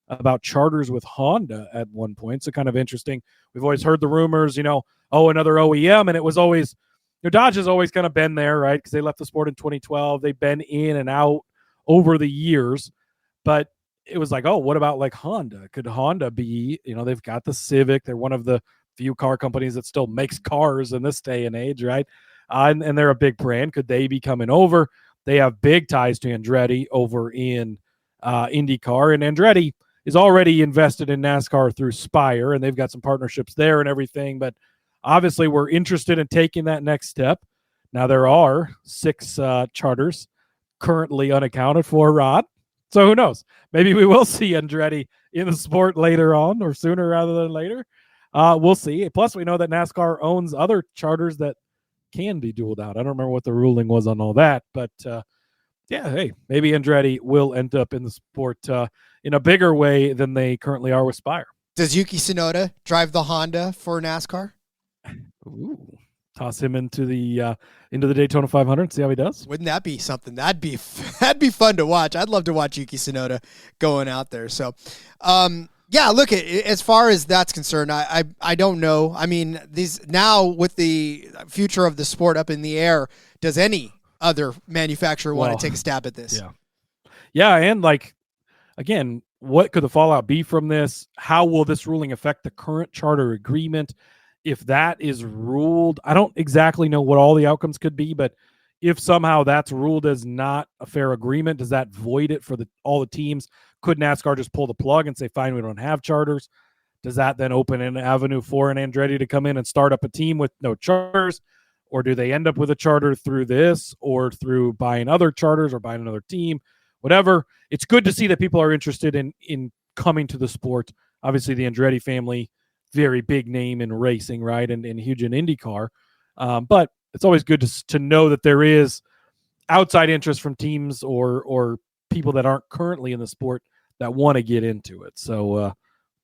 [SPEAKER 6] about charters with Honda at one point. So kind of interesting. We've always heard the rumors, another OEM, and it was always, Dodge has always kind of been there, right? Because they left the sport in 2012. They've been in and out over the years, but it was like, oh, what about like Honda? Could Honda be, they've got the Civic. They're one of the few car companies that still makes cars in this day and age, right? And they're a big brand. Could they be coming over? They have big ties to Andretti over in IndyCar, and Andretti is already invested in NASCAR through Spire, and they've got some partnerships there and everything. But obviously we're interested in taking that next step. Now there are 6 charters currently unaccounted for, Rod. So who knows? Maybe we will see Andretti in the sport later on, or sooner rather than later. We'll see. Plus, we know that NASCAR owns other charters that can be dueled out. I don't remember what the ruling was on all that, but yeah, hey, maybe Andretti will end up in the sport in a bigger way than they currently are with Spire.
[SPEAKER 1] Does Yuki Tsunoda drive the Honda for NASCAR?
[SPEAKER 6] Ooh. Toss him into the Daytona 500 and see how he does.
[SPEAKER 1] Wouldn't that be something? That'd be fun to watch. I'd love to watch Yuki Tsunoda going out there. So, yeah, look, as far as that's concerned, I don't know. I mean, these now with the future of the sport up in the air, does any other manufacturer want to take a stab at this?
[SPEAKER 6] Yeah, and like again, what could the fallout be from this? How will this ruling affect the current charter agreement? If that is ruled, I don't exactly know what all the outcomes could be, but if somehow that's ruled as not a fair agreement, does that void it for all the teams? Could NASCAR just pull the plug and say, fine, we don't have charters? Does that then open an avenue for an Andretti to come in and start up a team with no charters? Or do they end up with a charter through this or through buying other charters or buying another team? Whatever. It's good to see that people are interested in coming to the sport. Obviously, the Andretti family, very big name in racing, right? And huge in IndyCar. But it's always good to know that there is outside interest from teams or people that aren't currently in the sport that want to get into it. So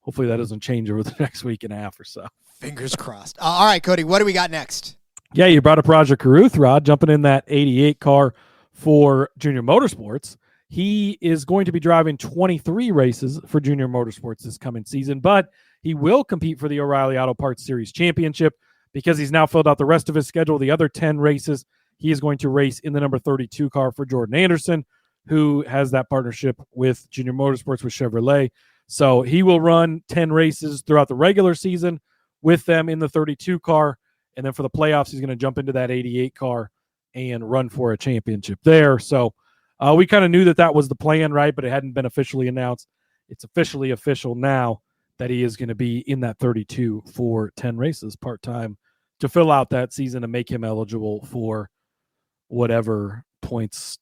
[SPEAKER 6] hopefully that doesn't change over the next week and a half or so.
[SPEAKER 1] Fingers crossed. All right, Cody, what do we got next?
[SPEAKER 6] Yeah, you brought up Rajah Caruth, Rod, jumping in that 88 car for Junior Motorsports. He is going to be driving 23 races for Junior Motorsports this coming season, but he will compete for the O'Reilly Auto Parts Series Championship because he's now filled out the rest of his schedule. The other 10 races, he is going to race in the number 32 car for Jordan Anderson, who has that partnership with Junior Motorsports with Chevrolet. So he will run 10 races throughout the regular season with them in the 32 car. And then for the playoffs, he's going to jump into that 88 car and run for a championship there. So we kind of knew that was the plan, right? But it hadn't been officially announced. It's officially official now that he is going to be in that 32 for 10 races part-time to fill out that season and make him eligible for whatever points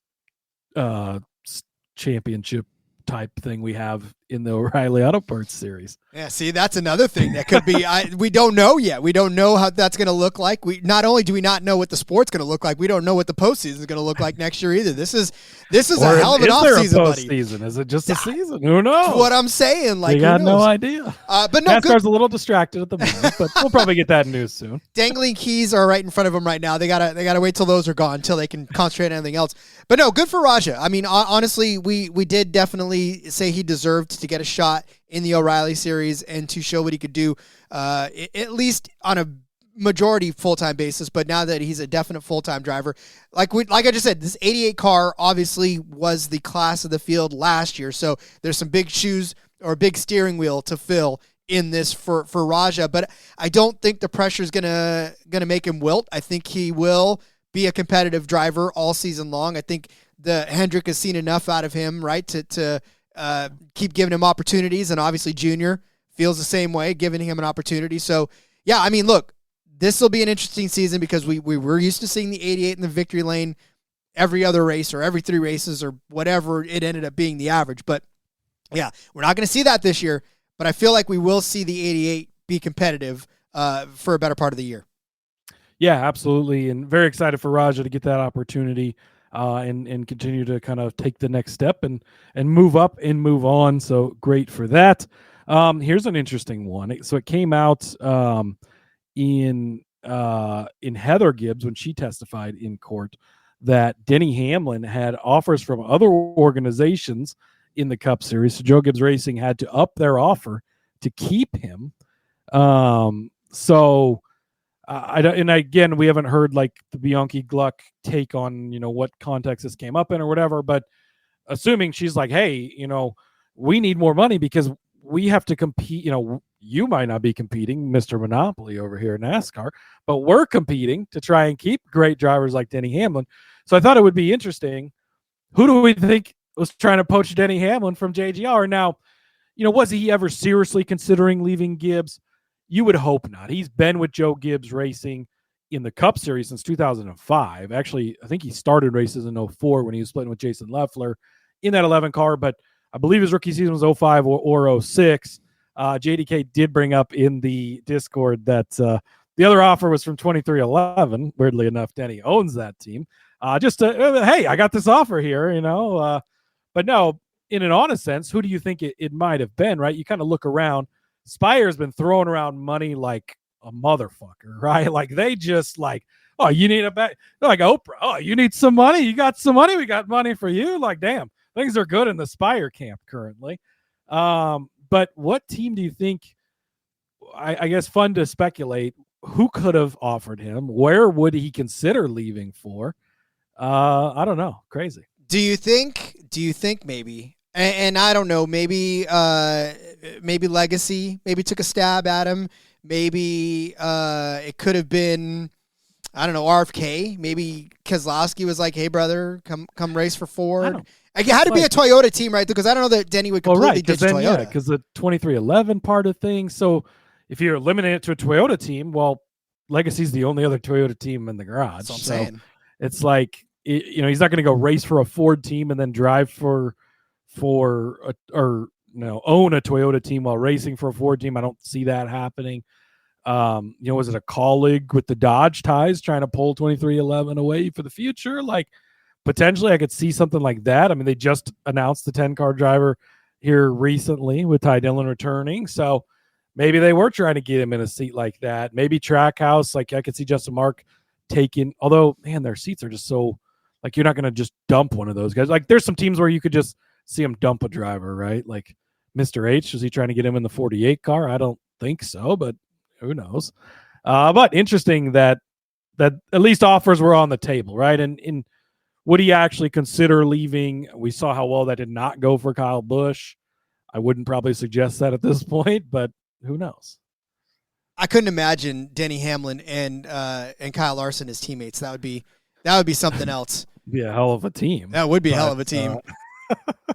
[SPEAKER 6] championship type thing we have in the O'Reilly Auto Parts Series.
[SPEAKER 1] Yeah, see, that's another thing that could be. We don't know yet. We don't know how that's going to look like. We not only do we not know what the sport's going to look like, we don't know what the postseason is going to look like next year either. This is a hell of an offseason, buddy.
[SPEAKER 6] Postseason? Is it just a season? Who knows?
[SPEAKER 1] That's what I'm saying. Like,
[SPEAKER 6] we got no idea.
[SPEAKER 1] But no,
[SPEAKER 6] NASCAR's a little distracted at the moment, but we'll probably get that news soon.
[SPEAKER 1] Dangling keys are right in front of them right now. They gotta wait till those are gone until they can concentrate on anything else. But no, good for Rajah. I mean, honestly, we did definitely say he deserved to get a shot in the O'Reilly series and to show what he could do, at least on a majority full-time basis. But now that he's a definite full-time driver, like I just said, this 88 car obviously was the class of the field last year. So there's some big shoes or big steering wheel to fill in this for Rajah. But I don't think the pressure is gonna make him wilt. I think he will be a competitive driver all season long. I think the Hendrick has seen enough out of him, right, to keep giving him opportunities, and obviously Junior feels the same way, giving him an opportunity. So, yeah, I mean, look, this will be an interesting season because we were used to seeing the 88 in the victory lane every other race or every 3 races or whatever it ended up being the average. But, yeah, we're not going to see that this year, but I feel like we will see the 88 be competitive for a better part of the year.
[SPEAKER 6] Yeah, absolutely, and very excited for Rajah to get that opportunity. And continue to kind of take the next step and move up and move on. So great for that. Here's an interesting one. So it came out in Heather Gibbs when she testified in court that Denny Hamlin had offers from other organizations in the Cup Series. So Joe Gibbs Racing had to up their offer to keep him. And again, we haven't heard like the Bianchi Gluck take on, what context this came up in or whatever, but assuming she's like, hey, we need more money because we have to compete. You might not be competing, Mr. Monopoly over here in NASCAR, but we're competing to try and keep great drivers like Denny Hamlin. So I thought it would be interesting. Who do we think was trying to poach Denny Hamlin from JGR? Now, was he ever seriously considering leaving Gibbs? you would hope not. He's been with Joe Gibbs Racing in the Cup Series since 2005. Actually, I think he started races in 04 when he was splitting with Jason Leffler in that 11 car, but I believe his rookie season was 05 or 06. JDK did bring up in the Discord that the other offer was from 2311. Weirdly enough, Denny owns that team. Hey, I got this offer here, but no, in an honest sense, who do you think it might have been, right? You kind of look around. Spire's been throwing around money like a motherfucker, right? Like they just like, oh, you need a bet, like Oprah. Oh, you need some money. You got some money. We got money for you. Like, damn, things are good in the Spire camp currently. But what team do you think? I guess fun to speculate. Who could have offered him? Where would he consider leaving for? I don't know. Crazy.
[SPEAKER 1] Do you think maybe? And I don't know. Maybe Legacy. Maybe took a stab at him. Maybe it could have been, I don't know, RFK. Maybe Keselowski was like, "Hey, brother, come race for Ford." It had to be a Toyota team, right? Because I don't know that Denny would completely ditch Toyota.
[SPEAKER 6] Yeah, because the 2311 part of things. So if you eliminate it to a Toyota team, well, Legacy's the only other Toyota team in the garage.
[SPEAKER 1] That's what I'm saying.
[SPEAKER 6] It's like, he's not going to go race for a Ford team and then drive own a Toyota team while racing for a Ford team. I don't see that happening. Was it a colleague with the Dodge ties trying to pull 2311 away for the future? Like, potentially I could see something like that. I mean, they just announced the 10-car driver here recently with Ty Dillon returning. So maybe they were trying to get him in a seat like that. Maybe Trackhouse, like I could see Justin Mark taking, although, man, their seats are just so, like, you're not going to just dump one of those guys. Like, there's some teams where you could just see him dump a driver, right? Like Mr. H, was he trying to get him in the 48 car? I don't think so, but who knows? But interesting that at least offers were on the table, right? And would he actually consider leaving? We saw how well that did not go for Kyle Busch. I wouldn't probably suggest that at this point, but who knows?
[SPEAKER 1] I couldn't imagine Denny Hamlin and Kyle Larson as teammates. That would be something else.
[SPEAKER 6] Be a hell of a team.
[SPEAKER 1] That would be a hell of a team.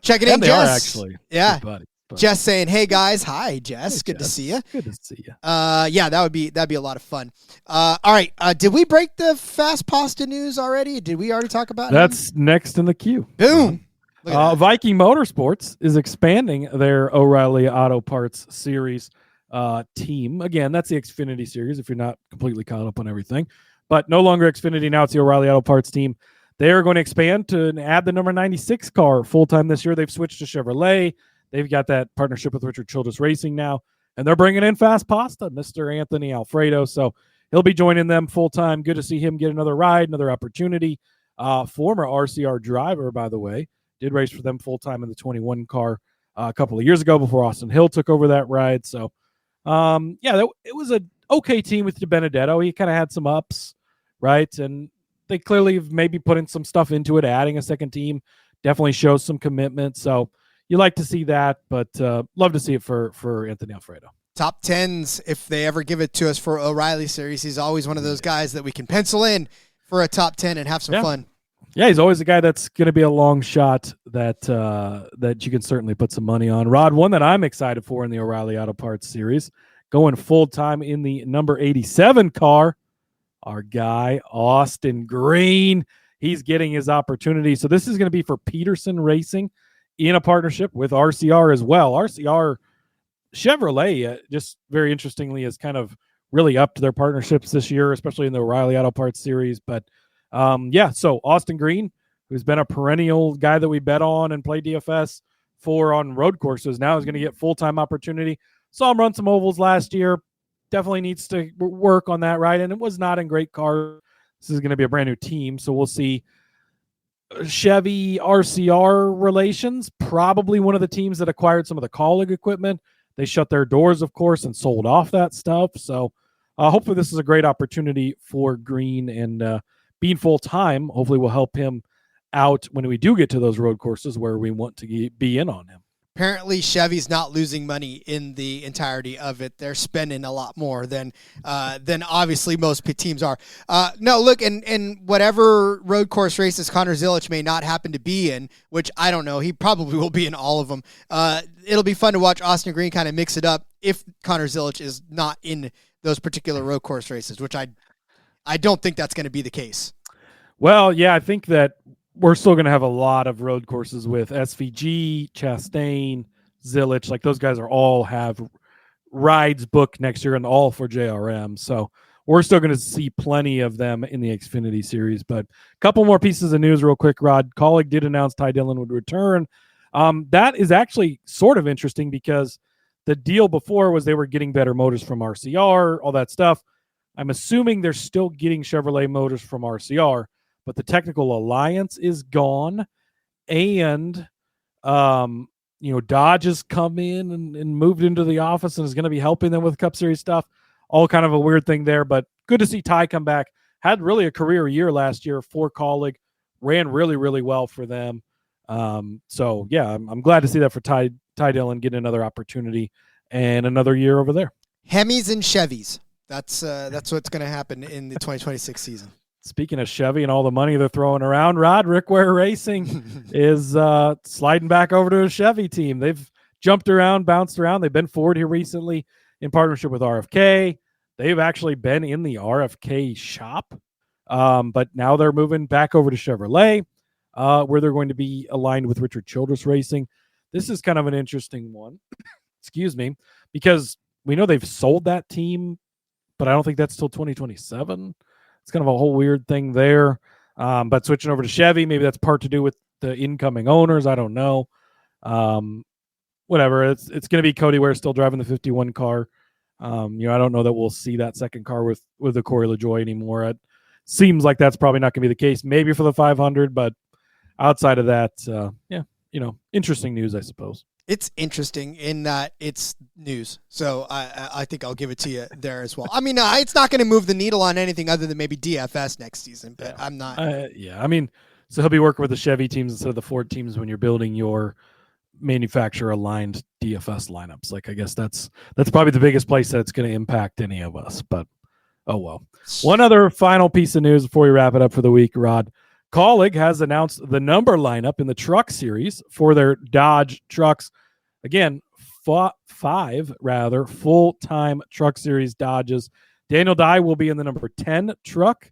[SPEAKER 1] Checking in, Jess.
[SPEAKER 6] Actually,
[SPEAKER 1] yeah.
[SPEAKER 6] Buddy.
[SPEAKER 1] Jess saying, "Hey guys, hi Jess,
[SPEAKER 6] hey,
[SPEAKER 1] good
[SPEAKER 6] Jess.
[SPEAKER 1] to see you."
[SPEAKER 6] Good to see you.
[SPEAKER 1] Yeah, that'd be a lot of fun. All right, did we break the Fast Pasta news already? Did we already talk about?
[SPEAKER 6] That's next in the queue.
[SPEAKER 1] Boom.
[SPEAKER 6] Viking Motorsports is expanding their O'Reilly Auto Parts Series team. Again, that's the Xfinity Series. If you're not completely caught up on everything, but no longer Xfinity now. It's the O'Reilly Auto Parts team. They are going to expand to add the number 96 car full time this year. They've switched to Chevrolet. They've got that partnership with Richard Childress Racing now, and they're bringing in Fast Pasta, Mr. Anthony Alfredo. So he'll be joining them full time. Good to see him get another ride, another opportunity. Former RCR driver, by the way, did race for them full time in the 21 car a couple of years ago before Austin Hill took over that ride. So, it was an okay team with DiBenedetto. He kind of had some ups, right? And they clearly have maybe put in some stuff into it. Adding a second team definitely shows some commitment. So you like to see that, but love to see it for Anthony Alfredo.
[SPEAKER 1] Top 10s, if they ever give it to us for O'Reilly Series, he's always one of those guys that we can pencil in for a top 10 and have some fun.
[SPEAKER 6] Yeah, he's always a guy that's going to be a long shot that you can certainly put some money on. Rod, one that I'm excited for in the O'Reilly Auto Parts Series, going full-time in the number 87 car, our guy, Austin Green. He's getting his opportunity. So this is going to be for Peterson Racing in a partnership with RCR as well. RCR, Chevrolet, just very interestingly, has kind of really upped their partnerships this year, especially in the O'Reilly Auto Parts Series. But so Austin Green, who's been a perennial guy that we bet on and play DFS for on road courses, now is going to get full-time opportunity. Saw him run some ovals last year. Definitely needs to work on that, right? And it was not in great car. This is going to be a brand new team, so we'll see. Chevy RCR relations, probably one of the teams that acquired some of the Kaulig equipment. They shut their doors, of course, and sold off that stuff. So hopefully this is a great opportunity for Green, and being full-time hopefully will help him out when we do get to those road courses where we want to be in on him.
[SPEAKER 1] Apparently, Chevy's not losing money in the entirety of it. They're spending a lot more than obviously most teams are. No, look, and whatever road course races Connor Zilisch may not happen to be in, which I don't know, he probably will be in all of them. It'll be fun to watch Austin Green kind of mix it up if Connor Zilisch is not in those particular road course races, which I don't think that's going to be the case.
[SPEAKER 6] Well, yeah, I think that we're still going to have a lot of road courses with SVG, Chastain, Zilisch. Like those guys all have rides booked next year and all for JRM. So we're still going to see plenty of them in the Xfinity series. But a couple more pieces of news real quick, Rod. Kaulig did announce Ty Dillon would return. That is actually sort of interesting because the deal before was they were getting better motors from RCR, all that stuff. I'm assuming they're still getting Chevrolet motors from RCR, but the technical alliance is gone. And, Dodge has come in and moved into the office and is going to be helping them with Cup Series stuff. All kind of a weird thing there, but good to see Ty come back. Had really a career year last year for Kaulig. Ran really, really well for them. So, yeah, I'm glad to see that for Ty Dillon getting another opportunity and another year over there.
[SPEAKER 1] Hemis and Chevys. That's what's going to happen in the 2026 season.
[SPEAKER 6] Speaking of Chevy and all the money they're throwing around, Rod, Rick Ware Racing is sliding back over to a Chevy team. They've jumped around, bounced around. They've been forward here recently in partnership with RFK. They've actually been in the RFK shop, but now they're moving back over to Chevrolet, where they're going to be aligned with Richard Childress Racing. This is kind of an interesting one, excuse me, because we know they've sold that team, but I don't think that's till 2027. It's kind of a whole weird thing there. But switching over to Chevy, maybe that's part to do with the incoming owners. I don't know. Whatever. It's going to be Cody Ware still driving the 51 car. I don't know that we'll see that second car with the Corey LaJoie anymore. It seems like that's probably not going to be the case. Maybe for the 500, but outside of that, interesting news, I suppose.
[SPEAKER 1] It's interesting in that it's news. So I think I'll give it to you there as well. I mean, it's not going to move the needle on anything other than maybe DFS next season, but yeah. I'm not.
[SPEAKER 6] So he'll be working with the Chevy teams instead of the Ford teams when you're building your manufacturer aligned DFS lineups. Like, I guess that's probably the biggest place that's going to impact any of us, but oh well. One other final piece of news before we wrap it up for the week, Rod. Kaulig has announced the number lineup in the truck series for their Dodge trucks. Again, 5 full-time truck series Dodges. Daniel Dye will be in the number 10 truck.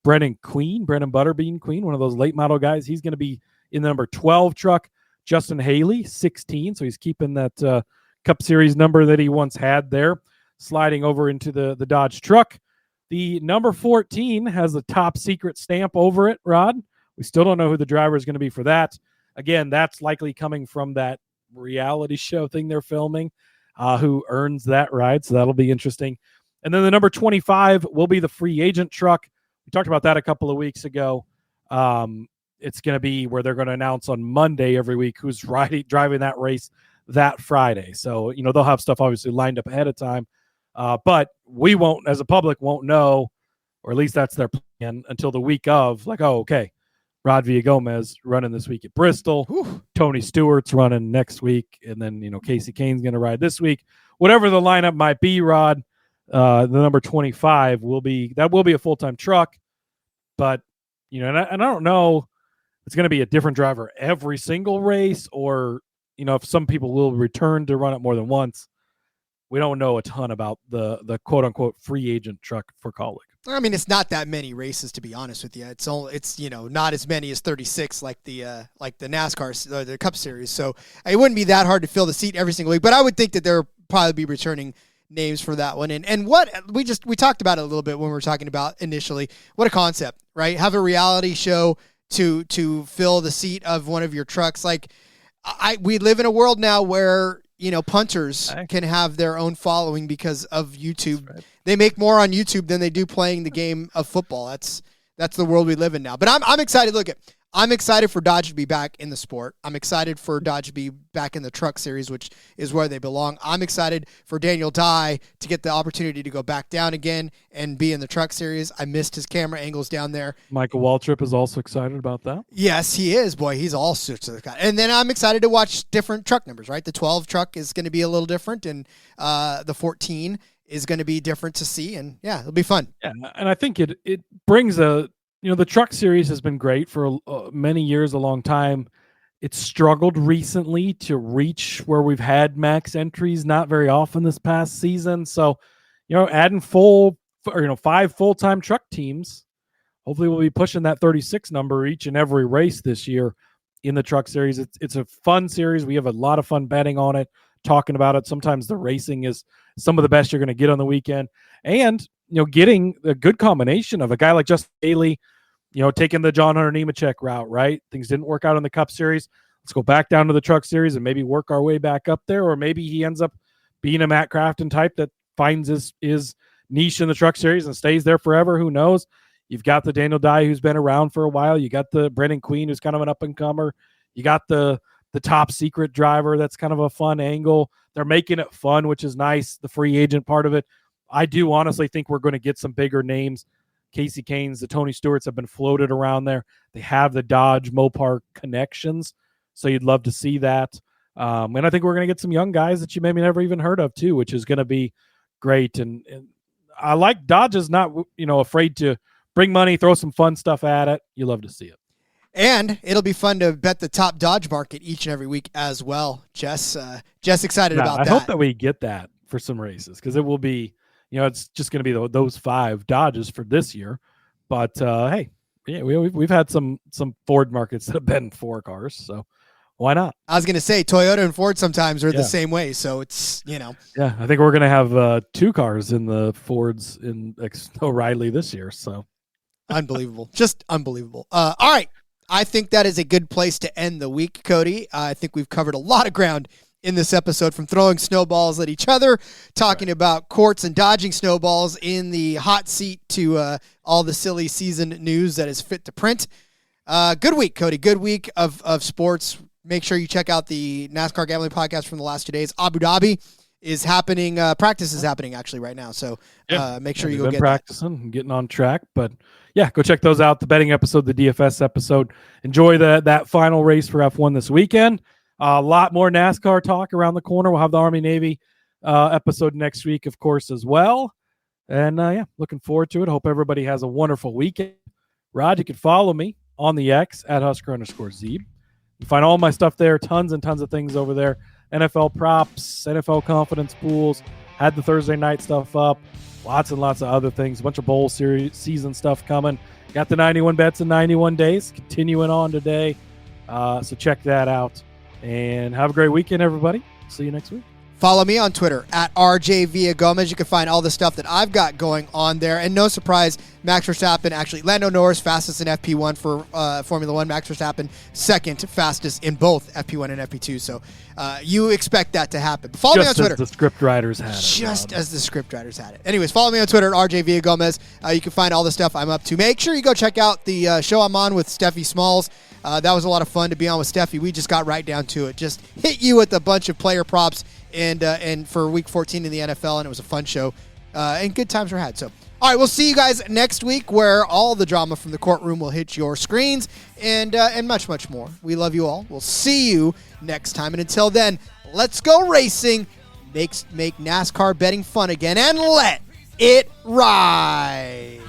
[SPEAKER 6] Brendan Butterbean Queen, one of those late model guys, he's going to be in the number 12 truck. Justin Haley, 16, so he's keeping that Cup Series number that he once had there, sliding over into the Dodge truck. The number 14 has a top secret stamp over it, Rod. We still don't know who the driver is going to be for that. Again, that's likely coming from that reality show thing they're filming, who earns that ride, so that'll be interesting. And then the number 25 will be the free agent truck. We talked about that a couple of weeks ago. It's going to be where they're going to announce on Monday every week who's driving that race that Friday. So, they'll have stuff obviously lined up ahead of time. But we won't, as a public, won't know, or at least that's their plan, until the week of, like, oh, okay, Rod Villagomez running this week at Bristol. Whew. Tony Stewart's running next week. And then, Casey Kane's going to ride this week. Whatever the lineup might be, Rod, the number 25 will be a full-time truck. But, and I don't know if it's going to be a different driver every single race, or, if some people will return to run it more than once. We don't know a ton about the quote-unquote free agent truck for Kaulig.
[SPEAKER 1] I mean, it's not that many races, to be honest with you. It's not as many as 36 like the NASCAR, the Cup Series. So it wouldn't be that hard to fill the seat every single week. But I would think that there will probably be returning names for that one. And what we talked about it a little bit when we were talking about initially. What a concept, right? Have a reality show to fill the seat of one of your trucks. Like we live in a world now where punters can have their own following because of YouTube. Right. They make more on YouTube than they do playing the game of football. That's the world we live in now. But I'm excited. Look, I'm excited for Dodge to be back in the sport. I'm excited for Dodge to be back in the Truck Series, which is where they belong. I'm excited for Daniel Dye to get the opportunity to go back down again and be in the Truck Series. I missed his camera angles down there.
[SPEAKER 6] Michael Waltrip is also excited about that.
[SPEAKER 1] Yes, he is. Boy, he's all sorts of guy. And then I'm excited to watch different truck numbers, right? The 12 truck is going to be a little different, and the 14 is going to be different to see. And, yeah, it'll be fun.
[SPEAKER 6] Yeah, and I think it brings a – the Truck Series has been great for many years, a long time. It's struggled recently to reach where we've had max entries, not very often this past season. So, adding 5 full-time truck teams, hopefully we'll be pushing that 36 number each and every race this year in the Truck Series. It's a fun series. We have a lot of fun betting on it, talking about it. Sometimes the racing is some of the best you're going to get on the weekend. And, getting a good combination of a guy like Justin Haley, taking the John Hunter Nemechek route, right? Things didn't work out in the Cup Series. Let's go back down to the Truck Series and maybe work our way back up there. Or maybe he ends up being a Matt Crafton type that finds his niche in the Truck Series and stays there forever. Who knows? You've got the Daniel Dye, who's been around for a while. You got the Brendan Queen, who's kind of an up-and-comer. You got the top secret driver. That's kind of a fun angle. They're making it fun, which is nice, the free agent part of it. I do honestly think we're going to get some bigger names. Casey Canes, the Tony Stewarts have been floated around there. They have the Dodge Mopar connections, so you'd love to see that. And I think we're going to get some young guys that you maybe never even heard of too, which is going to be great. And I like Dodge is not afraid to bring money, throw some fun stuff at it. You love to see it.
[SPEAKER 1] And it'll be fun to bet the top Dodge market each and every week as well. Jess excited about that.
[SPEAKER 6] I hope that we get that for some races because it will be. It's just going to be those 5 Dodges for this year. But, hey, yeah, we've had some Ford markets that have been 4 cars, so why not? I
[SPEAKER 1] was going to say Toyota and Ford sometimes are the same way, so it's,
[SPEAKER 6] Yeah, I think we're going to have 2 cars in the Fords in O'Reilly this year, so.
[SPEAKER 1] Unbelievable. Just unbelievable. All right. I think that is a good place to end the week, Cody. I think we've covered a lot of ground in this episode, from throwing snowballs at each other, talking about courts and dodging snowballs in the hot seat, to all the silly season news that is fit to print. Good week, Cody. Good week of sports. Make sure you check out the NASCAR gambling podcast from the last 2 days. Abu Dhabi is happening. Practice is happening actually right now. So make sure you go get
[SPEAKER 6] practicing and getting on track. But yeah, go check those out. The betting episode, the DFS episode. Enjoy that final race for F1 this weekend. A lot more NASCAR talk around the corner. We'll have the Army-Navy episode next week, of course, as well. And, looking forward to it. Hope everybody has a wonderful weekend. Rod, you can follow me on the X at Husker_Zeeb. You find all my stuff there. Tons and tons of things over there. NFL props, NFL confidence pools. Had the Thursday night stuff up. Lots and lots of other things. A bunch of bowl series season stuff coming. Got the 91 bets in 91 days. Continuing on today. So check that out. And have a great weekend, everybody. See you next week.
[SPEAKER 1] Follow me on Twitter at RJ Villagomez. You can find all the stuff that I've got going on there. And no surprise, Max Verstappen, actually, Lando Norris, fastest in FP1 for Formula One. Max Verstappen, second fastest in both FP1 and FP2. So you expect that to happen. Follow me on Twitter.
[SPEAKER 6] Just as the script writers had it.
[SPEAKER 1] Just as the script writers had it. Anyways, follow me on Twitter at RJ Villagomez. You can find all the stuff I'm up to. Make sure you go check out the show I'm on with Steffi Smalls. That was a lot of fun to be on with Steffi. We just got right down to it. Just hit you with a bunch of player props and for Week 14 in the NFL, and it was a fun show, and good times were had. So, all right, we'll see you guys next week, where all the drama from the courtroom will hit your screens, and much, much more. We love you all. We'll see you next time, and until then, let's go racing, make NASCAR betting fun again, and let it ride.